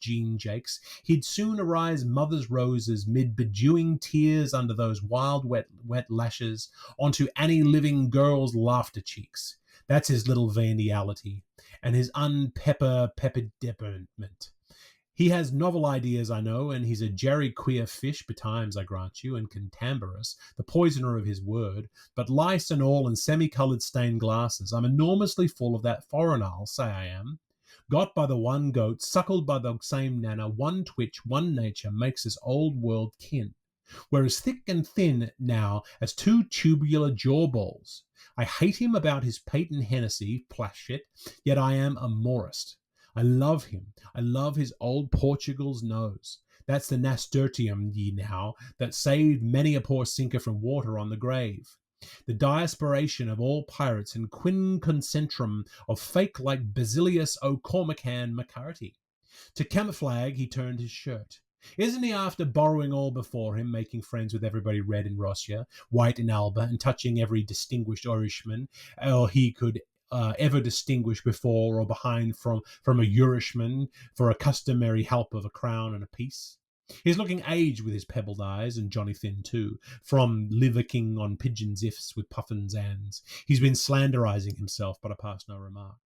Jean Jakes, he'd soon arise mother's roses mid bedewing tears under those wild wet lashes onto any living girl's laughter cheeks. That's his little veniality, and his pepperment. He has novel ideas, I know, and he's a jerry queer fish betimes, I grant you, and cantankerous, the poisoner of his word, but lice and all and semi-coloured stained glasses, I'm enormously full of that foreign, I'll say I am. Got by the one goat, suckled by the same nana, one twitch, one nature makes this old world kin. We're as thick and thin now as 2 tubular jaw balls. I hate him about his patent Hennessy, plashit, yet I am a morist. I love him. I love his old Portugal's nose. That's the nasturtium, ye now, that saved many a poor sinker from water on the grave. The diasporation of all pirates in quinconcentrum of fake like Basilius O'Cormacan McCarthy. To camouflage, he turned his shirt. Isn't he after borrowing all before him, making friends with everybody red in Russia, white in Alba, and touching every distinguished Irishman, or he could ever distinguish before or behind from a Irishman for a customary help of a crown and a piece? He's looking aged with his pebbled eyes, and Johnny Thin too, from liverking on pigeons ifs with puffins ands. He's been slanderizing himself, but I pass no remark.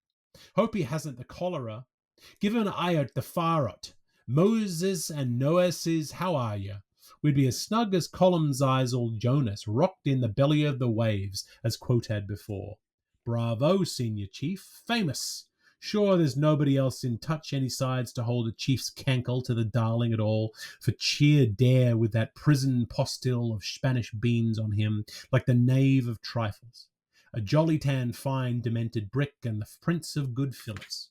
Hope he hasn't the cholera. Give an eye at the farot. Moses and Noesis, how are you? We'd be as snug as Column's eyes old Jonas, rocked in the belly of the waves, as quote had before. Bravo, senior chief. Famous. Sure there's nobody else in touch any sides to hold a chief's cankle to the darling at all, for cheer dare with that prison postil of Spanish beans on him, like the knave of trifles. A jolly tan fine demented brick and the prince of good Phillips.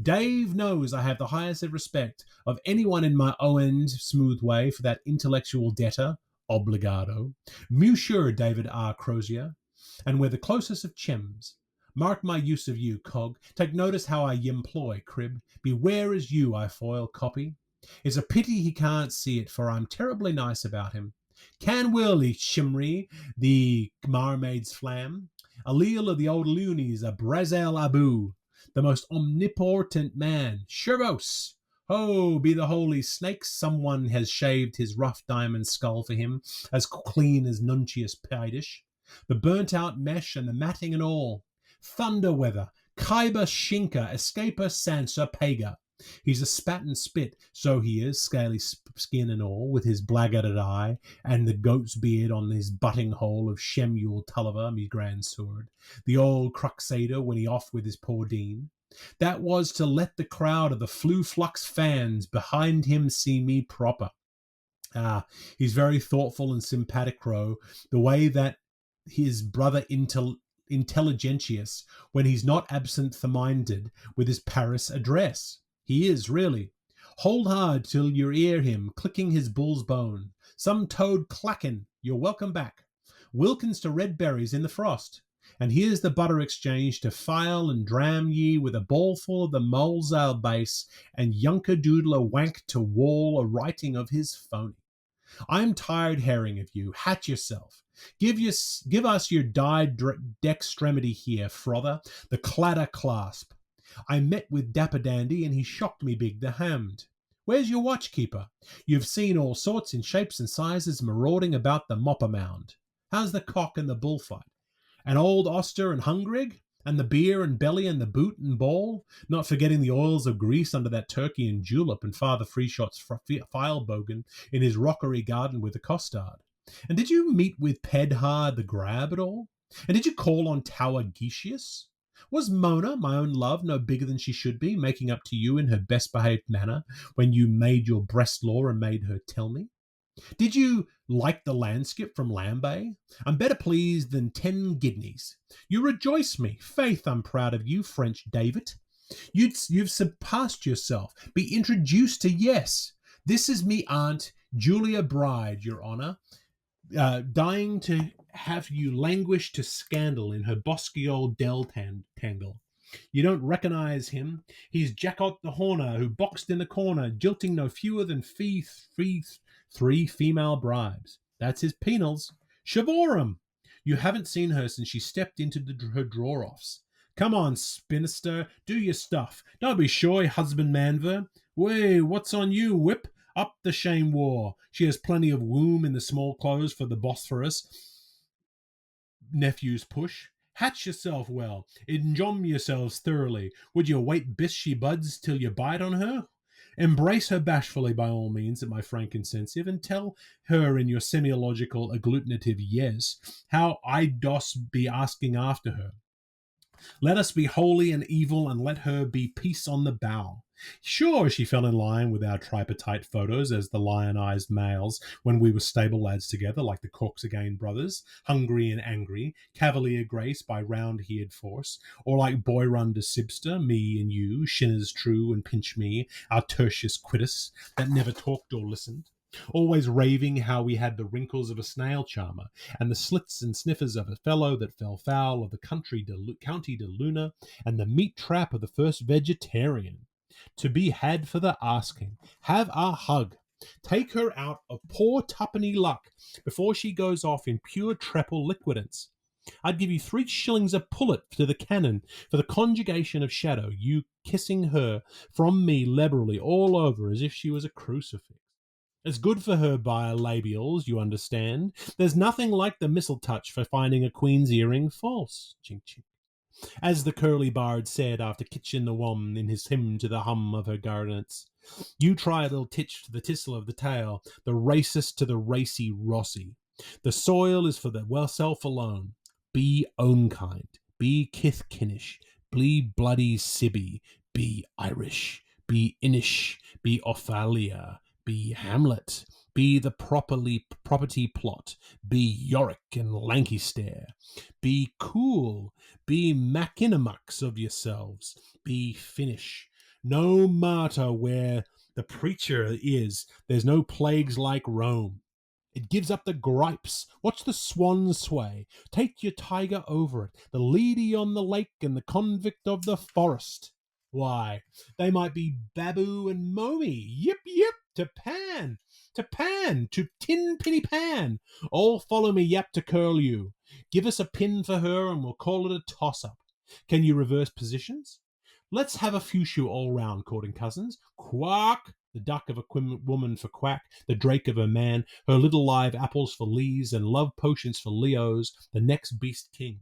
Dave knows I have the highest respect of anyone in my own smooth way for that intellectual debtor, obligado. Monsieur David R. Crozier. And we're the closest of chems. Mark my use of you, cog. Take notice how I y'employ, crib. Beware as you I foil copy. It's a pity he can't see it, for I'm terribly nice about him. Can Willie Shimry, the marmaid's flam. Allele of the old loonies, a Brazel Abu. The most omnipotent man. Sherbos! Oh, be the holy snakes, someone has shaved his rough diamond skull for him, as clean as Nuncius Pidish. The burnt-out mesh and the matting and all. Thunder weather, Khyber Shinka, Escaper Sansa Pega. He's a spat and spit, so he is, scaly skin and all, with his blackguarded eye, and the goat's beard on his butting hole of Shemuel Tulliver, me grand sword, the old crusader when he off with his poor Dean. That was to let the crowd of the flu-flux fans behind him see me proper. He's very thoughtful and sympathetic, Crow, the way that his brother Intelligentius, when he's not absent-minded with his Paris address. He is, really. Hold hard till you hear him clicking his bull's bone. Some toad clacking, you're welcome back. Wilkins to red berries in the frost. And here's the butter exchange to file and dram ye with a bowlful of the Molesale base and Yunker Doodler wank to wall a writing of his phony. I'm tired herring of you. Hat yourself. Give us your dyed dextremity here, Frother, the clatter clasp. I met with Dapper Dandy, and he shocked me big the hammed. Where's your watchkeeper? You've seen all sorts in shapes and sizes marauding about the Mopper Mound. How's the cock and the bullfight? And old Oster and Hungrig? And the beer and belly and the boot and ball? Not forgetting the oils of grease under that turkey and julep and Father Freeshot's filebogan in his rockery garden with the costard. And did you meet with Pedhar the Grab at all? And did you call on Tower Getius? Was Mona, my own love, no bigger than she should be, making up to you in her best-behaved manner when you made your breast law and made her tell me? Did you like the landskip from Lambay? I'm better pleased than 10 guineas. You rejoice me. Faith, I'm proud of you, French David. You've surpassed yourself. Be introduced to yes. This is me aunt, Julia Bride, your honour, dying to have you languish to scandal in her bosky old dell tangle. You don't recognise him. He's Jackot the Horner, who boxed in the corner, jilting no fewer than three female bribes. That's his penals. Shavorum! You haven't seen her since she stepped into her draw-offs. Come on, spinster, do your stuff. Don't be shy, husbandmanver. Way, what's on you, whip? Up the shame war. She has plenty of womb in the small clothes for the Bosphorus. Nephew's push. Hatch yourself well. Enjom yourselves thoroughly. Would you wait bis she buds till you bite on her? Embrace her bashfully by all means at my frank incentive, and tell her in your semiological agglutinative yes how I does be asking after her. Let us be holy and evil, and let her be peace on the bow. Sure, she fell in line with our tripartite photos as the lion-eyed males when we were stable lads together, like the Corks Again brothers, hungry and angry, Cavalier Grace by round-eared force, or like Boy Run to Sibster, me and you, Shinners True and Pinch Me, our Tertius Quittus, that never talked or listened, always raving how we had the wrinkles of a snail charmer, and the slits and sniffers of a fellow that fell foul of the County de Luna, and the meat trap of the first vegetarian. To be had for the asking. Have a hug. Take her out of poor tuppenny luck before she goes off in pure treble liquidance. I'd give you 3 shillings a pullet to the cannon for the conjugation of shadow, you kissing her from me liberally all over as if she was a crucifix. It's good for her bilabials, you understand. There's nothing like the missile touch for finding a queen's earring false. Chink, chink. As the curly bard said after kitchen the wom in his hymn to the hum of her garnets. You try a little titch to the tissel of the tail, the racist to the racy Rossi. The soil is for the well self alone. Be own kind, be kithkinish, be bloody Sibby, be Irish, be Inish, be Ophalia, be Hamlet, be the property plot, be Yorick and Lancaster, be cool, be Mackinamux of yourselves, be Finnish. No matter where the preacher is, there's no plagues like Rome. It gives up the gripes. Watch the swans sway. Take your tiger over it. The leady on the lake and the convict of the forest. Why, they might be Babu and Momi. Yip, yip, to Pan, to Tin Pinny Pan. All follow me, yap, to curl you. Give us a pin for her and we'll call it a toss-up. Can you reverse positions? Let's have a few all round, courting cousins. Quack, the duck of a woman for Quack, the drake of a man, her little live apples for Lees, and love potions for Leos, the next beast king.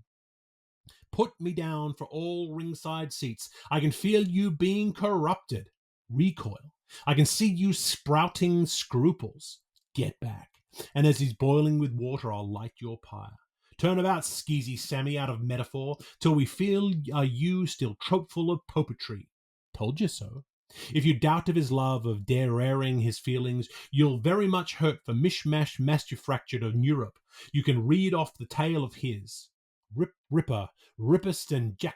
Put me down for all ringside seats. I can feel you being corrupted. Recoil. I can see you sprouting scruples. Get back. And as he's boiling with water, I'll light your pyre. Turn about, skeezy Sammy, out of metaphor, till we feel you still tropeful of popetry. Told you so. If you doubt of his love, of dare-airing his feelings, you'll very much hurt for mishmash mastifractured of Europe. You can read off the tale of his. Ripper, Rippist and Jack.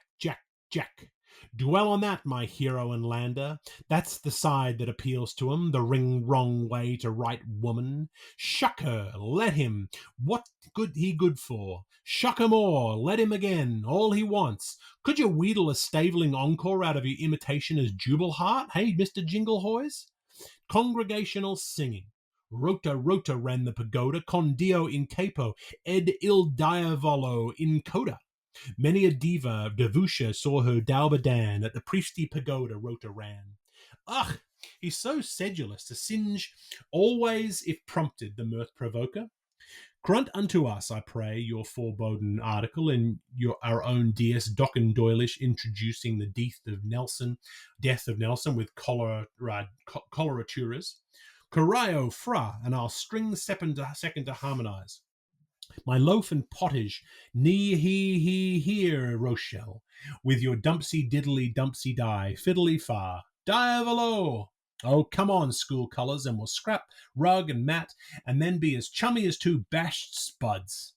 Dwell on that, my hero and lander. That's the side that appeals to him, the wrong way to right woman. Shuck her, let him. What good for? Shuck her more, let him again, all he wants. Could you wheedle a stavling encore out of your imitation as Jubal Heart, hey, Mr. Jinglehoys? Congregational singing. Rota ran the pagoda, con Dio in capo, ed il diavolo in coda. Many a diva Davusha saw her Dalbadan at the priesty pagoda Rota ran. Ugh, he's so sedulous to singe always if prompted, the mirth provoker. Grunt unto us, I pray, your foreboding article in our own DS Docken Doylish introducing the death of Nelson with coloraturas. Corio fra, and I'll string the second to harmonize. My loaf and pottage, he here, Rochelle, with your dumpsy diddly dumpsy die, fiddly far, diavolo. Oh, come on, school colours, and we'll scrap rug and mat, and then be as chummy as two bashed spuds.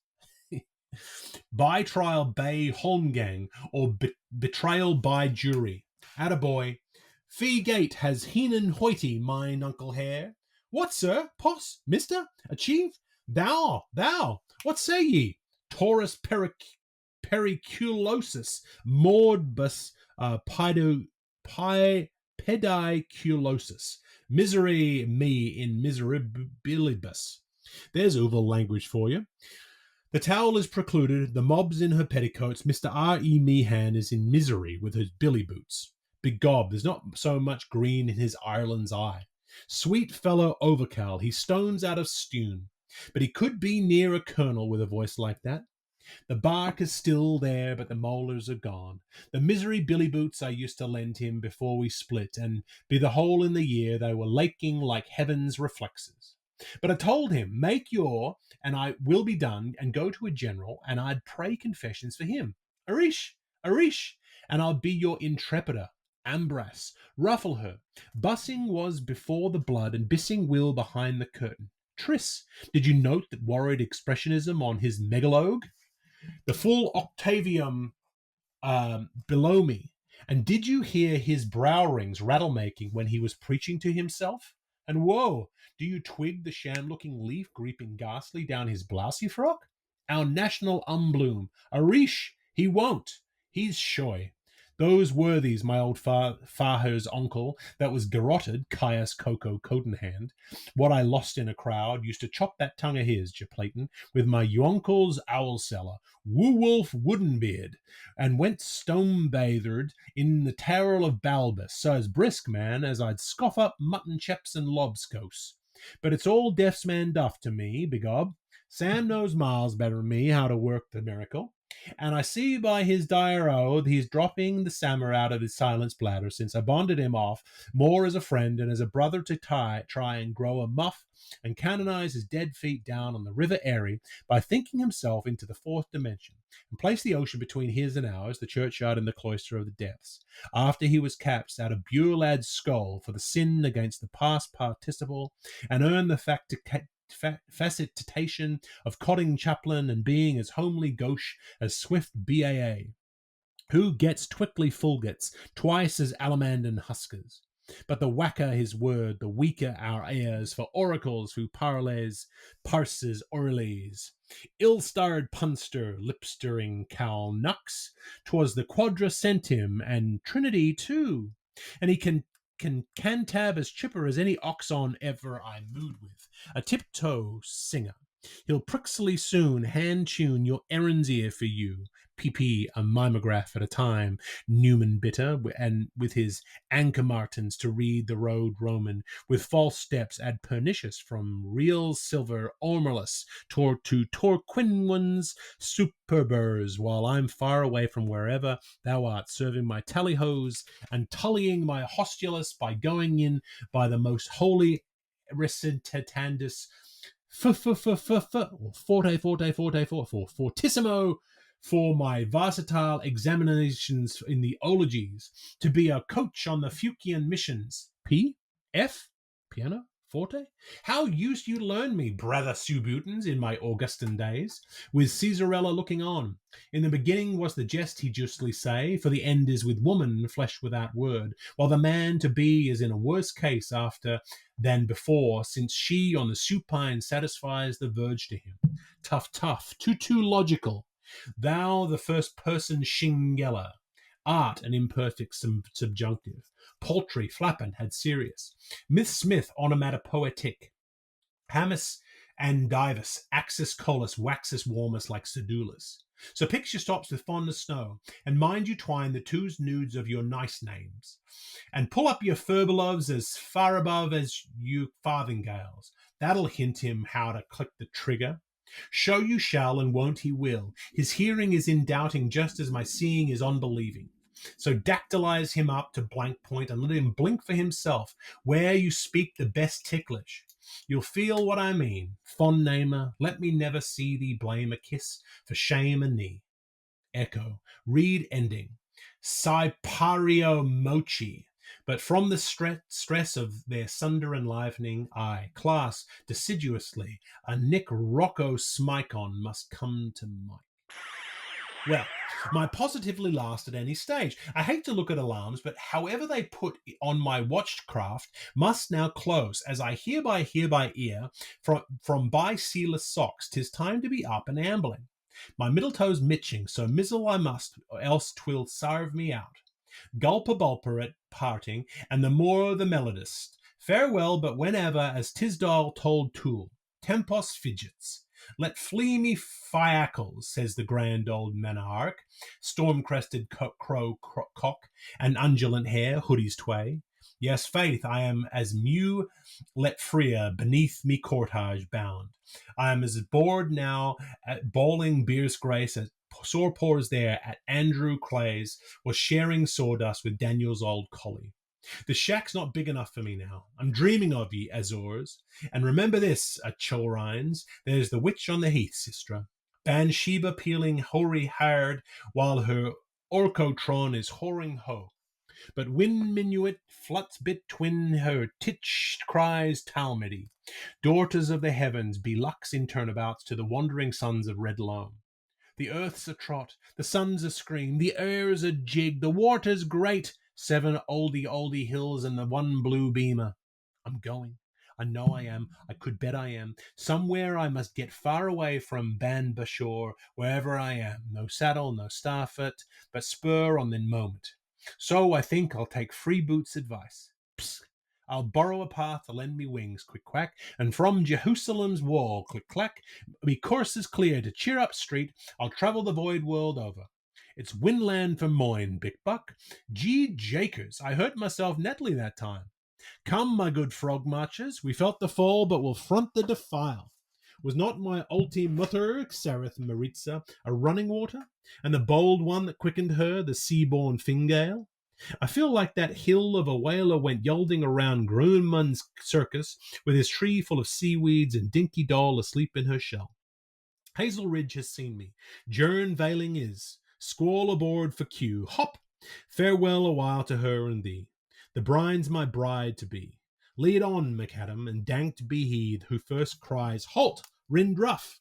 By trial bay Holmgang, or betrayal by jury. Attaboy. Fee gate has Heenan hoity, mine Uncle Hare. What, sir? Poss? Mister? Achieve? Thou? What say ye? Taurus periculosus, Maudbus pediculosus. Misery me in miserabilibus. There's oval language for you. The towel is precluded, the mob's in her petticoats, Mr. R.E. Meehan is in misery with his billy boots. Begob, there's not so much green in his Ireland's eye. Sweet fellow Overcal, he stones out of stune. But he could be near a colonel with a voice like that. The bark is still there, but the molars are gone. The misery billy boots I used to lend him before we split, and be the whole in the year they were laking like heaven's reflexes. But I told him, make your, and I will be done, and go to a general, and I'd pray confessions for him. Arish, and I'll be your intrepider. Ambras, ruffle her. Bussing was before the blood, and bissing will behind the curtain. Tris, did you note that worried expressionism on his megalogue? The full octavium below me. And did you hear his brow rings rattle-making when he was preaching to himself? And whoa, do you twig the sham-looking leaf creeping ghastly down his blousey frock? Our national umbloom. Arish, he won't. He's shoy. Those worthies, my old Faher's uncle, that was garroted, Caius Coco Codenhand, what I lost in a crowd, used to chop that tongue of his, Jeplayton, with my uncle's owl cellar, Woolwolf Woodenbeard, and went stone-bathered in the Tower of Balbus, so as brisk, man, as I'd scoff up mutton chops and lobscouse. But it's all deaf's man duff to me, begob. Sam knows miles better than me how to work the miracle. And I see by his dire oath he's dropping the sammer out of his silenced bladder since I bonded him off more as a friend and as a brother to try and grow a muff and canonize his dead feet down on the River Erie by thinking himself into the fourth dimension and place the ocean between his and ours, the churchyard and the cloister of the depths, after he was capped out of Buelad's skull for the sin against the past participle and earned the facilitation of codding chaplain and being as homely gauche as swift BAA, who gets twickly fulgets twice as Alamandan huskers. But the whacker his word, the weaker our ears for oracles who parses orles. Ill-starred punster, lip-stirring cowl nux, 'twas the quadracentim and Trinity too, and he can cantab as chipper as any oxon ever I mooed with, a tiptoe singer. He'll prixily soon hand-tune your errands ear for you, pp a mimeograph at a time, Newman bitter, and with his anchor martins to read the road Roman, with false steps ad pernicious from real silver ormulus to Torquinwans superbers, while I'm far away from wherever thou art, serving my tally-hos and tullying my hostulus by going in by the most holy recitandus fortissimo for my versatile examinations in the ologies, to be a coach on the Fucian missions. P? F? Piano? Forte? How used you learn me, brother Subutans, in my Augustan days, with Caesarella looking on? In the beginning was the jest, he justly say, for the end is with woman, flesh without word, while the man to be is in a worse case after than before, since she on the supine satisfies the verge to him. Tough, too logical. Thou the first person shingella, art an imperfect subjunctive, paltry, flappant, had serious, myth smith, onomatopoetic, hamus and divus, axis colus, waxus warmus like sedulus. So picture stops with fondness snow, and mind you twine the twos nudes of your nice names, and pull up your furbeloves as far above as you farthingales. That'll hint him how to click the trigger. Show you shall, and won't he will. His hearing is in doubting just as my seeing is unbelieving. So dactylize him up to blank point and let him blink for himself where you speak the best ticklish. You'll feel what I mean. Fond namer, let me never see thee blame a kiss for shame and thee. Echo, read ending. Sipario mochi. But from the stress of their sunder enlivening, I, class deciduously, a Nick Rocco smicon must come to Mike. Well, my positively last at any stage. I hate to look at alarms, but however they put on my watched craft must now close, as I hereby hear by ear from by sealess socks, 'tis time to be up and ambling. My middle toe's mitching, so mizzle I must, or else 'twill sarve me out. Gulpa-bulpa at parting, and the more the melodist. Farewell, but whenever, as Tisdall told Toole, tempos fidgets. Let flee me fiacles, says the grand old monarch, storm-crested crow cock, and undulant hair, hoodies tway. Yes, faith, I am as mew let freer beneath me cortage bound. I am as bored now at bowling beer's grace as sore pores there at Andrew Clay's was sharing sawdust with Daniel's old collie. The shack's not big enough for me now. I'm dreaming of ye, Azores. And remember this, Cholrines, there's the witch on the heath, sistra. Bathsheba peeling hoary hard, while her orchotron is whoring ho. But when minuet fluts between her titch cries Talmudi. Daughters of the heavens, be lux in turnabouts to the wandering sons of Red Loam. The earth's a trot, the sun's a scream, the air's a jig, the water's great, 7 oldie hills and the one blue beamer. I'm going. I know I am. I could bet I am. Somewhere I must get far away from Banbashore, wherever I am. No saddle, no starfoot, but spur on the moment. So I think I'll take Freeboot's advice. Psst. I'll borrow a path to lend me wings, quick-quack, and from Jerusalem's wall, click-clack, me course is clear to cheer up street, I'll travel the void world over. It's Winland for Moyne, Big Buck. Gee Jakers, I hurt myself netly that time. Come, my good frog marchers, we felt the fall, but we'll front the defile. Was not my ulti mutter, Sareth Maritza, a running water, and the bold one that quickened her, the sea-born Fingale? I feel like that hill of a whaler went yolding around Grunmann's circus with his tree full of seaweeds and Dinky Doll asleep in her shell. Hazel Ridge has seen me. Jern Veiling is. Squall aboard for Q. Hop! Farewell a while to her and thee. The brine's my bride to be. Lead on, McAdam, and danked be he who first cries, Halt! Rindruff!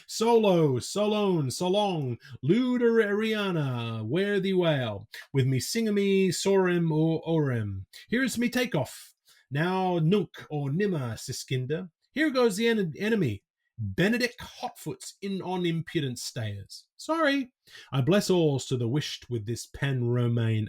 Solo, Solone, Solong, Luderiana, wear thee well, with me singamy, sorim o orem. Here's me takeoff. Now nunk or nimmer, Siskinda. Here goes the enemy. Benedict Hotfoots in on impudent stayers. Sorry. I bless alls to the wished with this pan-Romaine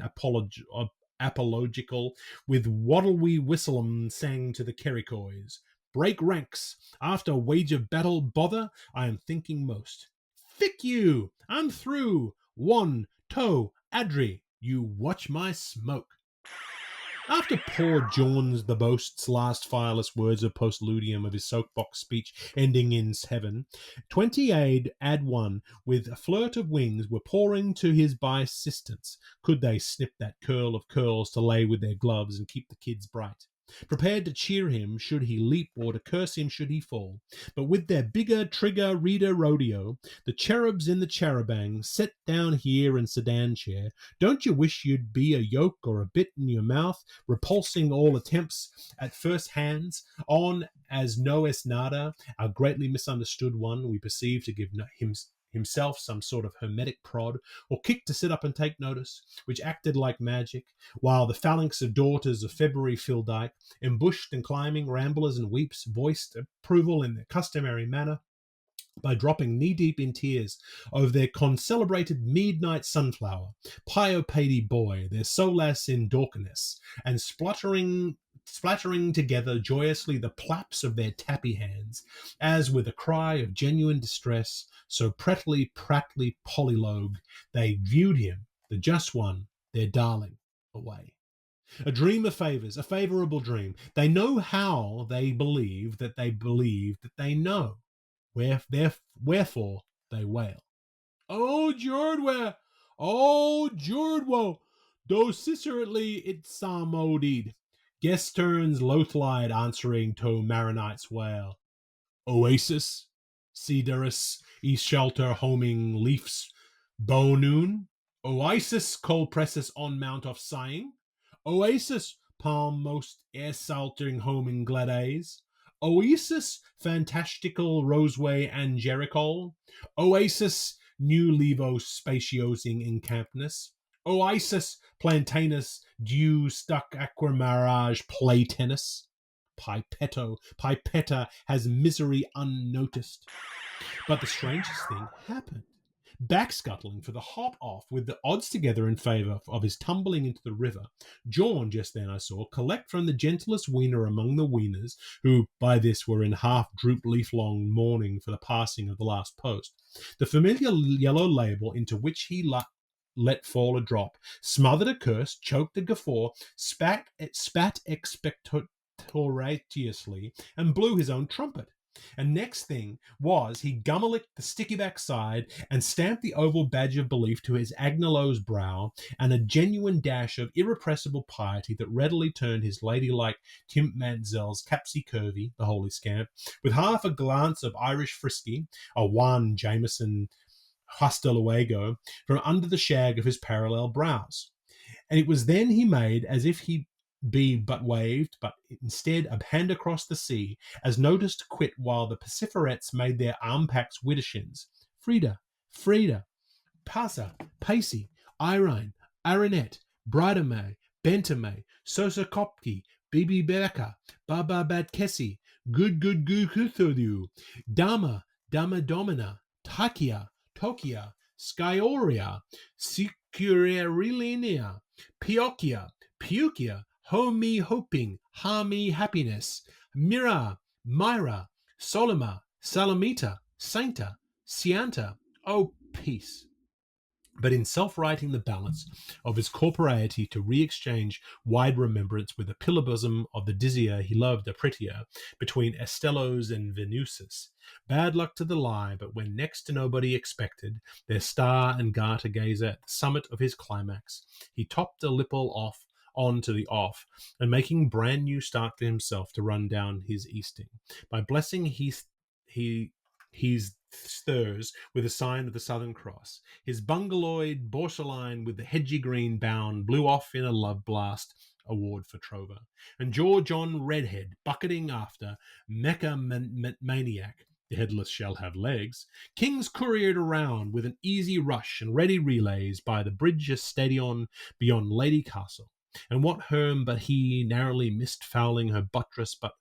apological, with Waddle-wee Whistle'em sang to the Kerrycoys. break ranks. After wage of battle bother, I am thinking most. Fick you! I'm through. One, toe, adri, you watch my smoke. After poor Jaun's the boast's last fireless words of postludium of his soapbox speech ending in heaven, 20 add one with a flirt of wings were pouring to his assistance. Could they snip that curl of curls to lay with their gloves and keep the kids bright? Prepared to cheer him should he leap or to curse him should he fall. But with their bigger trigger reader rodeo, the cherubs in the charabang set down here in sedan chair. Don't you wish you'd be a yoke or a bit in your mouth, repulsing all attempts at first hands on as no es nada, our greatly misunderstood one we perceive to give himself some sort of hermetic prod, or kick to sit up and take notice, which acted like magic, while the phalanx of daughters of February Phildyke, embushed and climbing ramblers and weeps, voiced approval in their customary manner, by dropping knee-deep in tears over their concelebrated midnight sunflower, Piopady boy, their solace in Dorcas, and splattering together joyously the plaps of their tappy hands, as with a cry of genuine distress, so prattly polylogue, they viewed him, the just one, their darling, away. A dream of favours, a favourable dream. They know how they believe that they know. Wherefore they wail. Oh, Jordwa! Oh, Jordwo! Do cicerately it samodid. Guest turns Lothlied answering to Maronite's wail. Oasis, Cedarus, East Shelter, homing leafs, Bonoon. Oasis, cold presses on mount of sighing. Oasis, palm most air-saltering homing glades. Oasis, fantastical roseway and Jericho. Oasis, new levo spatiosing encampness. Oasis, plantanus, dew stuck aquamarage play tennis. Pipetta has misery unnoticed. But the strangest thing happened. Backscuttling for the hop off with the odds together in favour of his tumbling into the river, Jaun just then I saw collect from the gentlest weaner among the weaners, who by this were in half-droop leaf-long mourning for the passing of the last post, the familiar yellow label into which he let fall a drop, smothered a curse, choked a guffaw, spat expectoratiously, and blew his own trumpet. And next thing was he gummelicked the sticky backside and stamped the oval badge of belief to his Agnello's brow, and a genuine dash of irrepressible piety that readily turned his ladylike Tim Manzel's capsy curvy, the holy scamp, with half a glance of Irish frisky, a Juan Jameson hasta luego, from under the shag of his parallel brows. And it was then he made as if he be but waved, but instead a hand across the sea, as noticed to quit while the Pacifirettes made their arm-packs widdershins. Frida, Pasa, Pacey, Irene, Aranette, Bridame, Bentame, Sosakopki, Bibi Becca, Baba Badkesi, Good Guthodu, Dama Domina, Takia, Tokia, Skyoria, Securilinia, Piokia, Homi hoping, Hami happiness, Myra, Solima, Salamita, Sainta, Sianta, oh peace. But in self-righting the balance of his corporeity to re-exchange wide remembrance with the pillar bosom of the dizzier he loved a prettier, between Estelos and Venusis, bad luck to the lie, but when next to nobody expected, their star and garter gazer at the summit of his climax, he topped a lipple off on to the off, and making brand new start for himself to run down his easting. By blessing his stirs with a sign of the Southern Cross, his bungaloid Borsaline with the hedgy green bound blew off in a love blast award for Trover, and George on Redhead, bucketing after Mecca Maniac, the headless shall have legs, Kings couriered around with an easy rush and ready relays by the bridge stadion beyond Lady Castle. And what Herm but he narrowly missed fouling her buttress, but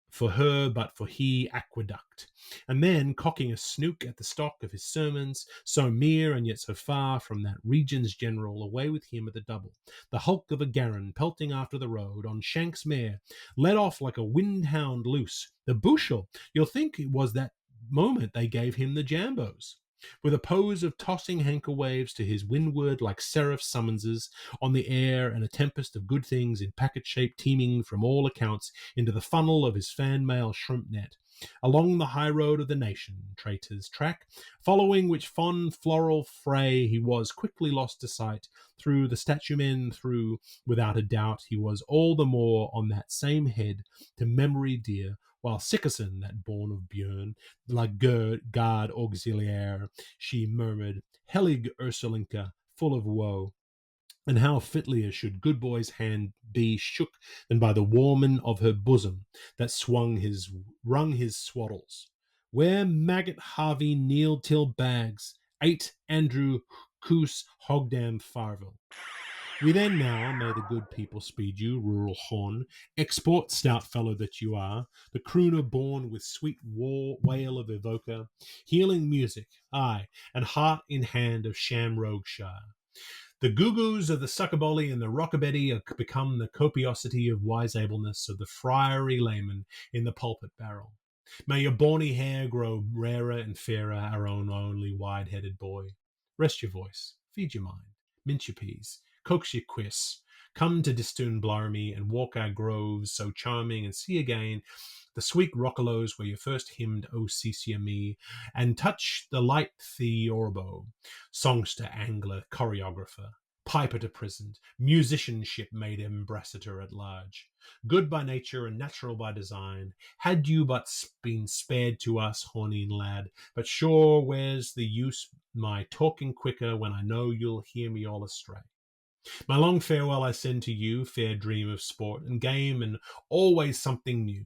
for her, but for he aqueduct. And then, cocking a snook at the stock of his sermons, so mere and yet so far from that region's general, away with him at the double, the hulk of a garron pelting after the road, on Shank's mare, led off like a wind-hound loose. The bushel, you'll think it was that moment they gave him the jambos. With a pose of tossing hanker waves to his windward like seraph summonses on the air, and a tempest of good things in packet shape teeming from all accounts into the funnel of his fan mail shrimp net, along the high road of the nation, traitor's track, following which fond floral fray he was quickly lost to sight, through the statue men through, without a doubt he was all the more on that same head to memory dear, while Sickerson, that born of Björn, like guard auxiliaire, she murmured, Helig Ursulinka, full of woe. And how fitlier should good boy's hand be shook than by the warming of her bosom that wrung his swaddles. Where maggot Harvey kneeled till bags, ate Andrew Coos Hogdam Farville. We then now, may the good people speed you, rural Horn, export stout fellow that you are, the crooner born with sweet wail of evoker, healing music, aye, and heart in hand of Shamrogueshire. The goo-goos of the suckabolly and the rockabetty have become the copiosity of wise-ableness of the friary layman in the pulpit barrel. May your bawny hair grow rarer and fairer, our own only wide-headed boy. Rest your voice, feed your mind, mince your peas, coax your quiss, come to Distoon Blarmy and walk our groves so charming, and see again the sweet roccolos where you first hymned O Cecia me, and touch the light theorbo, songster, angler, choreographer, piper to prison, musicianship made ambassador at large. Good by nature and natural by design, had you but been spared to us, horneen lad, but sure where's the use my talking quicker when I know you'll hear me all astray. My long farewell I send to you, fair dream of sport and game, and always something new.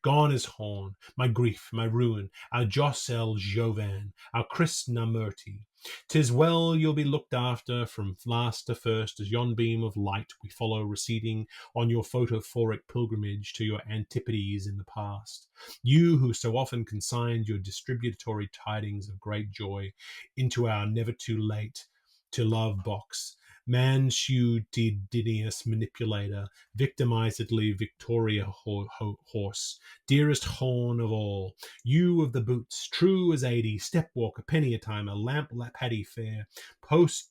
Gone is Horn, my grief, my ruin, our Joss El Jovan, our Chris Namurti. 'Tis well you'll be looked after from last to first, as yon beam of light we follow receding on your photophoric pilgrimage to your antipodes in the past. You who so often consigned your distributory tidings of great joy into our never too late to love box, Mansutidinius manipulator, victimizedly Victoria horse, dearest horn of all, you of the boots, true as 80, step walk, a penny a time, a lamp paddy fair, post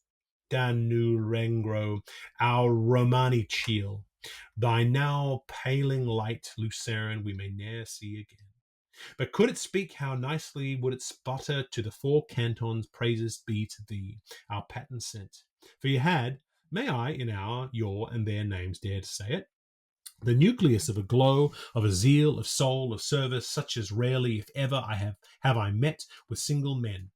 danu rengro, our Romani cheel, thy now paling light, Lucerne, we may ne'er see again. But could it speak, how nicely would it sputter to the four cantons praises be to thee, our patent saint. For you had, may I, in our, your, and their names dare to say it, the nucleus of a glow, of a zeal, of soul, of service, such as rarely, if ever, have I met with single men.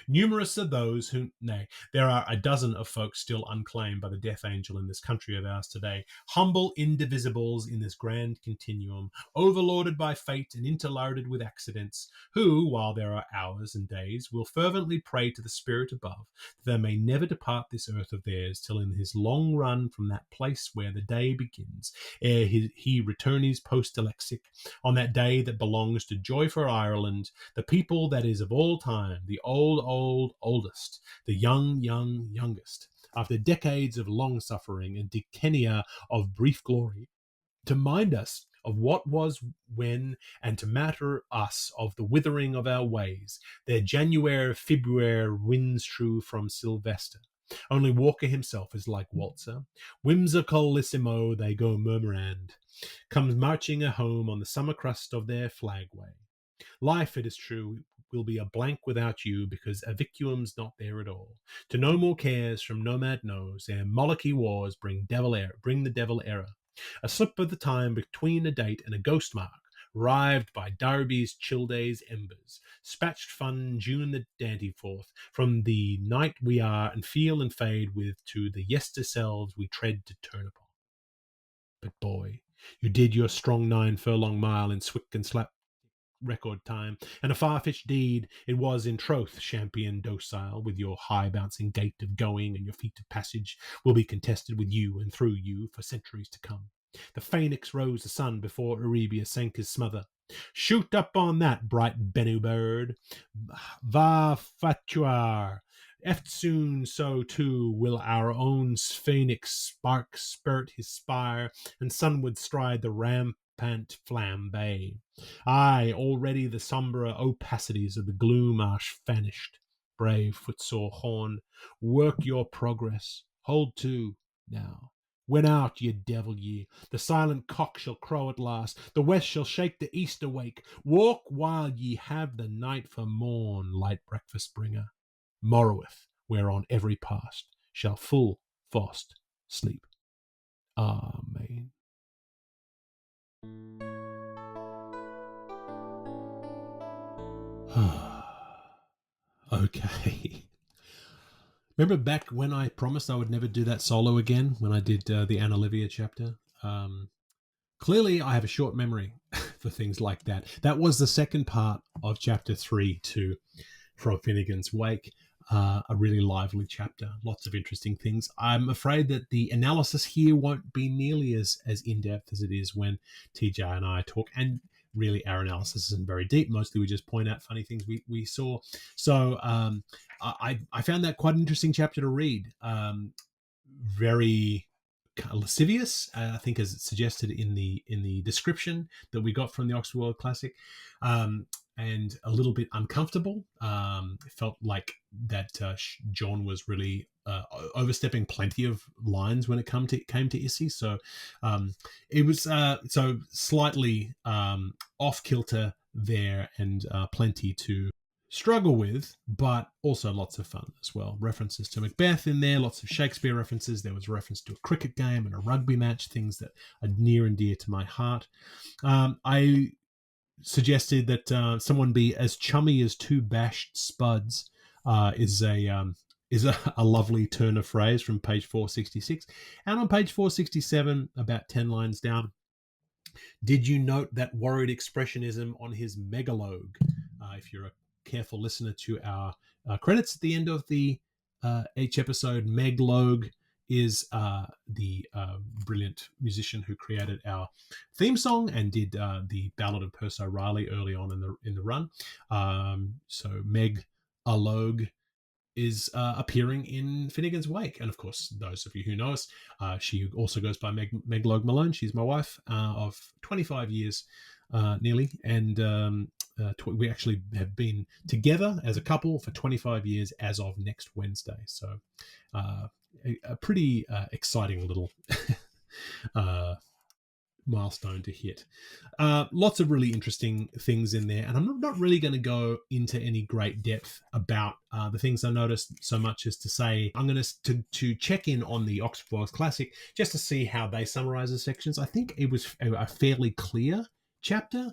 Numerous are those who, nay, there are a dozen of folks still unclaimed by the death angel in this country of ours today, humble indivisibles in this grand continuum, overlorded by fate and interlarded with accidents, who, while there are hours and days, will fervently pray to the spirit above, that they may never depart this earth of theirs, till in his long run from that place where the day begins, ere he return his post-alexic, on that day that belongs to joy for Ireland, the people that is of all time, the oldest, the youngest, after decades of long suffering and decennia of brief glory, to mind us of what was when, and to matter us of the withering of our ways, their January, February winds true from Sylvester. Only Walker himself is like Waltzer. Whimsicalissimo they go murmurand, comes marching a home on the summer crust of their flagway. Life, it is true, will be a blank without you, because Avicum's not there at all. To no more cares from nomad nose, ere Molochy wars bring the devil error. A slip of the time between a date and a ghost mark, rived by Darby's chill day's embers, spatched fun June the Dantyforth, from the night we are and feel and fade with, to the yester selves we tread to turn upon. But boy, you did your strong 9 furlong mile in swick and slap record time, and a far-fetched deed it was in troth, champion docile, with your high bouncing gait of going, and your feat of passage will be contested with you and through you for centuries to come. The phoenix rose the sun before Erebia sank his smother. Shoot up on that, bright Bennu bird. Va fatuar. Eftsoon so too will our own phoenix spark spurt his spire, and sunward stride the rampant flambe. Aye, already the sombre opacities of the gloom are vanished. Brave footsore horn, work your progress. Hold to, now. Win out, ye devil ye. The silent cock shall crow at last. The west shall shake the east awake. Walk while ye have the night for morn, light breakfast bringer. Morroweth, whereon every past shall full fast sleep. Amen. Okay. Remember back when I promised I would never do that solo again when I did the Anna Livia chapter? Clearly, I have a short memory for things like that. That was the second part of chapter 3 from Finnegans Wake. A really lively chapter, lots of interesting things. I'm afraid that the analysis here won't be nearly as in-depth as it is when TJ and I talk, and really our analysis isn't very deep. Mostly we just point out funny things we saw. So I found that quite an interesting chapter to read. Very lascivious, I think, as it's suggested in the description that we got from the Oxford World Classic, and a little bit uncomfortable. It felt like that Jaun was really overstepping plenty of lines when it came to Issy. So it was so slightly off kilter there, and plenty to struggle with, but also lots of fun as well. References to Macbeth in there, lots of Shakespeare references. There was a reference to a cricket game and a rugby match, things that are near and dear to my heart. I suggested that someone be as chummy as two bashed spuds is a lovely turn of phrase from page 466. And on page 467, about 10 lines down, did you note that worried expressionism on his megalogue? If you're a careful listener to our credits at the end of each episode, Meg Logue is the brilliant musician who created our theme song and did the Ballad of Percy Riley early on in the run. So Meg Logue is appearing in Finnegans Wake. And of course, those of you who know us, she also goes by Meg Logue Malone. She's my wife of 25 years nearly. And we actually have been together as a couple for 25 years as of next Wednesday. So a pretty exciting little milestone to hit. Lots of really interesting things in there, and I'm not really going to go into any great depth about the things I noticed, so much as to say I'm going to check in on the Oxford World Classic just to see how they summarize the sections. I think it was a fairly clear chapter,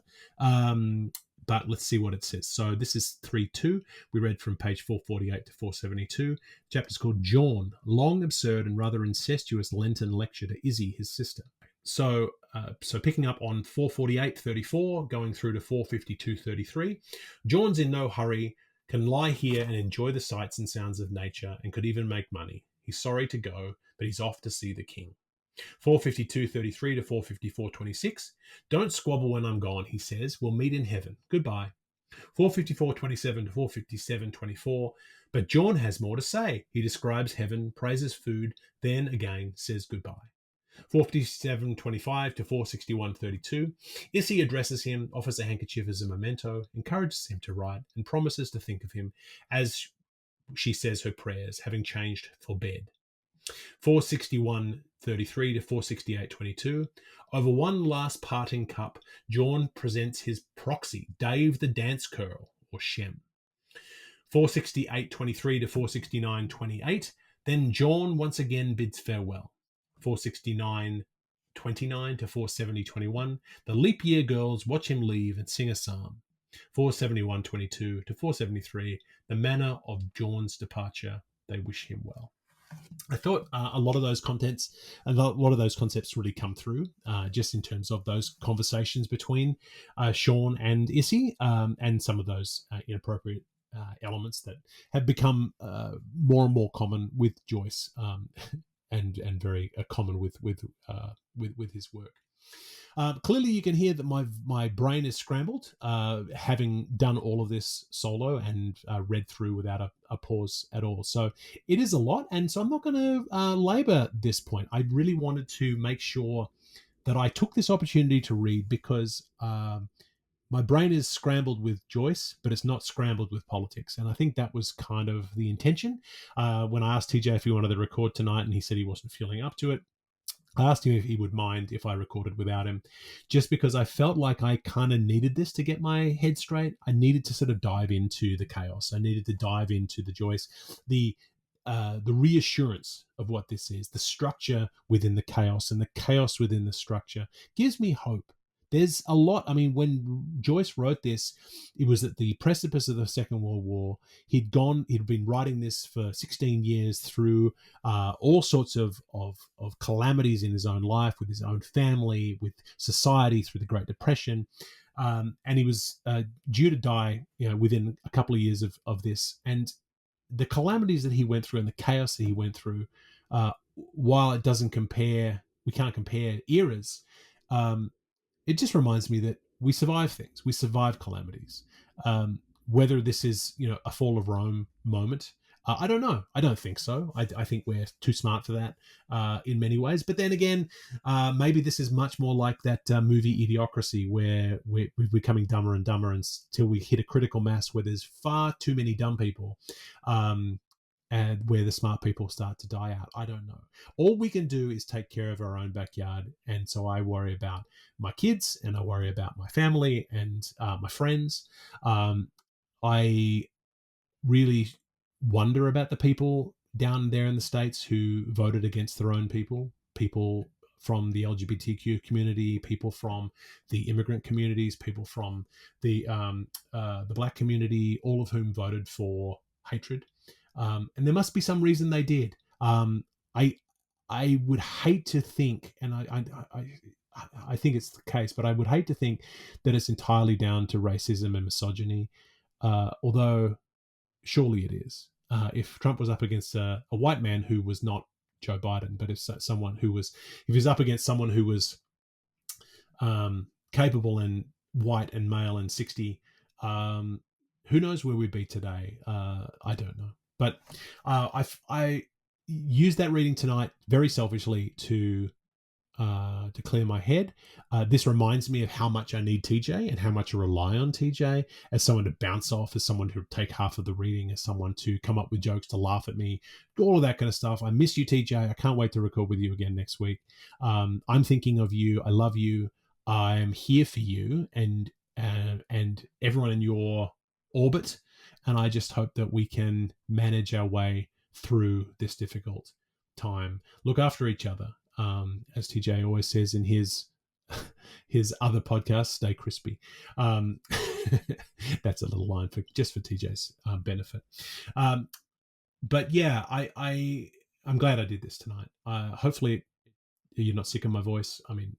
but let's see what it says. So this is 3.2. We read from page 448 to 472. The chapter's called Jaun, long, absurd, and rather incestuous Lenten lecture to Issy, his sister. So picking up on 448.34, going through to 452.33, Jaun's in no hurry, can lie here and enjoy the sights and sounds of nature, and could even make money. He's sorry to go, but he's off to see the king. 452.33 to 454.26, don't squabble when I'm gone, he says. We'll meet in heaven. Goodbye. 454.27 to 457.24, but Jaun has more to say. He describes heaven, praises food, then again says goodbye. 457.25 to 461.32, Issy addresses him, offers a handkerchief as a memento, encourages him to write, and promises to think of him as she says her prayers, having changed for bed. 461.33 to 468.22, over one last parting cup, Jaun presents his proxy, Dave the Dance Curl, or Shem. 468.23 to 469.28, then Jaun once again bids farewell. 469.29 to 470.21, the leap year girls watch him leave and sing a psalm. 471.22 to 473, the manner of Jaun's departure, they wish him well. I thought a lot of those contents and a lot of those concepts really come through just in terms of those conversations between Jaun and Issy, and some of those inappropriate elements that have become more and more common with Joyce and very common with his work. Clearly, you can hear that my brain is scrambled, having done all of this solo and read through without a pause at all. So it is a lot, and so I'm not going to labour this point. I really wanted to make sure that I took this opportunity to read because my brain is scrambled with Joyce, but it's not scrambled with politics. And I think that was kind of the intention. When I asked TJ if he wanted to record tonight and he said he wasn't feeling up to it, I asked him if he would mind if I recorded without him, just because I felt like I kind of needed this to get my head straight. I needed to sort of dive into the chaos. I needed to dive into the Joyce, the reassurance of what this is, the structure within the chaos, and the chaos within the structure gives me hope. There's a lot. I mean, when Joyce wrote this, it was at the precipice of the Second World War. He'd been writing this for 16 years through all sorts of calamities in his own life, with his own family, with society, through the Great Depression. And he was due to die, within a couple of years of this. And the calamities that he went through and the chaos that he went through, while it doesn't compare, we can't compare eras. It just reminds me that we survive things. We survive calamities. Whether this is, a fall of Rome moment, I don't know. I don't think so. I think we're too smart for that in many ways. But then again, maybe this is much more like that movie Idiocracy, where we're becoming dumber and dumber until we hit a critical mass where there's far too many dumb people. And where the smart people start to die out. I don't know. All we can do is take care of our own backyard. And so I worry about my kids, and I worry about my family and my friends. I really wonder about the people down there in the States who voted against their own people from the LGBTQ community, people from the immigrant communities, people from the Black community, all of whom voted for hatred. And there must be some reason they did. I would hate to think, and I think it's the case, but I would hate to think that it's entirely down to racism and misogyny, although surely it is. If Trump was up against a white man who was not Joe Biden, but if he's up against someone who was capable and white and male and 60, who knows where we'd be today? I don't know. But I used that reading tonight very selfishly to clear my head. This reminds me of how much I need TJ and how much I rely on TJ as someone to bounce off, as someone to take half of the reading, as someone to come up with jokes, to laugh at me, all of that kind of stuff. I miss you, TJ. I can't wait to record with you again next week. I'm thinking of you. I love you. I'm here for you and everyone in your orbit. And I just hope that we can manage our way through this difficult time. Look after each other. As TJ always says in his other podcast, stay crispy. That's a little line for TJ's benefit. But yeah, I'm glad I did this tonight. Hopefully you're not sick of my voice. I mean,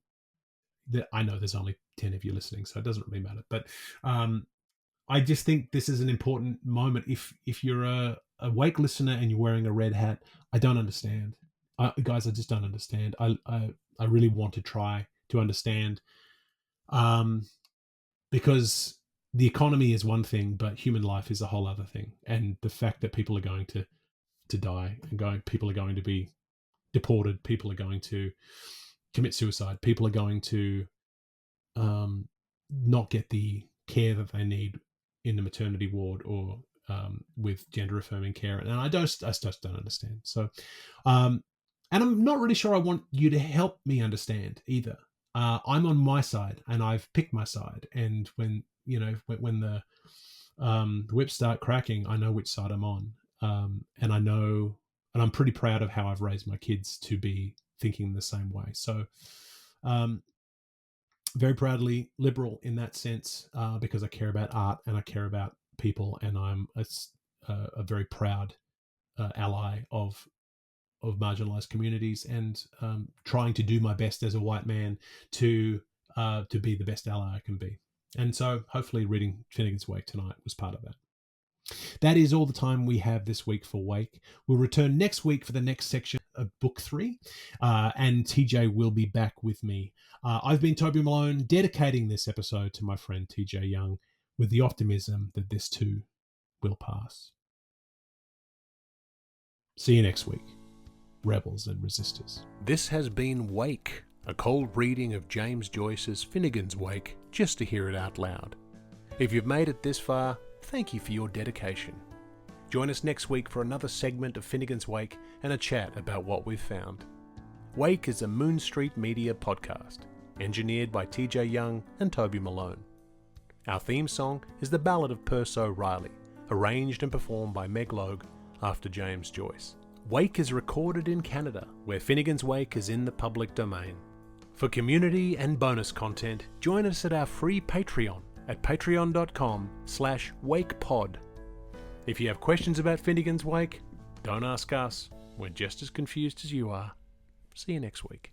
I know there's only 10 of you listening, so it doesn't really matter. But I just think this is an important moment. If you're a awake listener and you're wearing a red hat, I don't understand. Guys, I just don't understand. I really want to try to understand, because the economy is one thing, but human life is a whole other thing. And the fact that people are going to die, and people are going to be deported, people are going to commit suicide, people are going to not get the care that they need in the maternity ward or with gender affirming care, and I just don't understand. So, and I'm not really sure I want you to help me understand either. I'm on my side, and I've picked my side. And when the whips start cracking, I know which side I'm on, and I know, and I'm pretty proud of how I've raised my kids to be thinking the same way. So, very proudly liberal in that sense, because I care about art and I care about people, and I'm a very proud ally of marginalized communities, and trying to do my best as a white man to be the best ally I can be. And so hopefully reading Finnegans Wake tonight was part of that. That is all the time we have this week for Wake. We'll return next week for the next section of Book 3, and TJ will be back with me. I've been Toby Malone, dedicating this episode to my friend TJ Young, with the optimism that this too will pass. See you next week, rebels and resistors. This has been Wake, a cold reading of James Joyce's Finnegans Wake, just to hear it out loud. If you've made it this far, thank you for your dedication. Join us next week for another segment of Finnegans Wake and a chat about what we've found. Wake is a Moon Street Media podcast, engineered by TJ Young and Toby Malone. Our theme song is The Ballad of Percy O'Reilly, arranged and performed by Meg Logue after James Joyce. Wake is recorded in Canada, where Finnegans Wake is in the public domain. For community and bonus content, join us at our free Patreon at patreon.com/wakepod. If you have questions about Finnegans Wake, don't ask us. We're just as confused as you are. See you next week.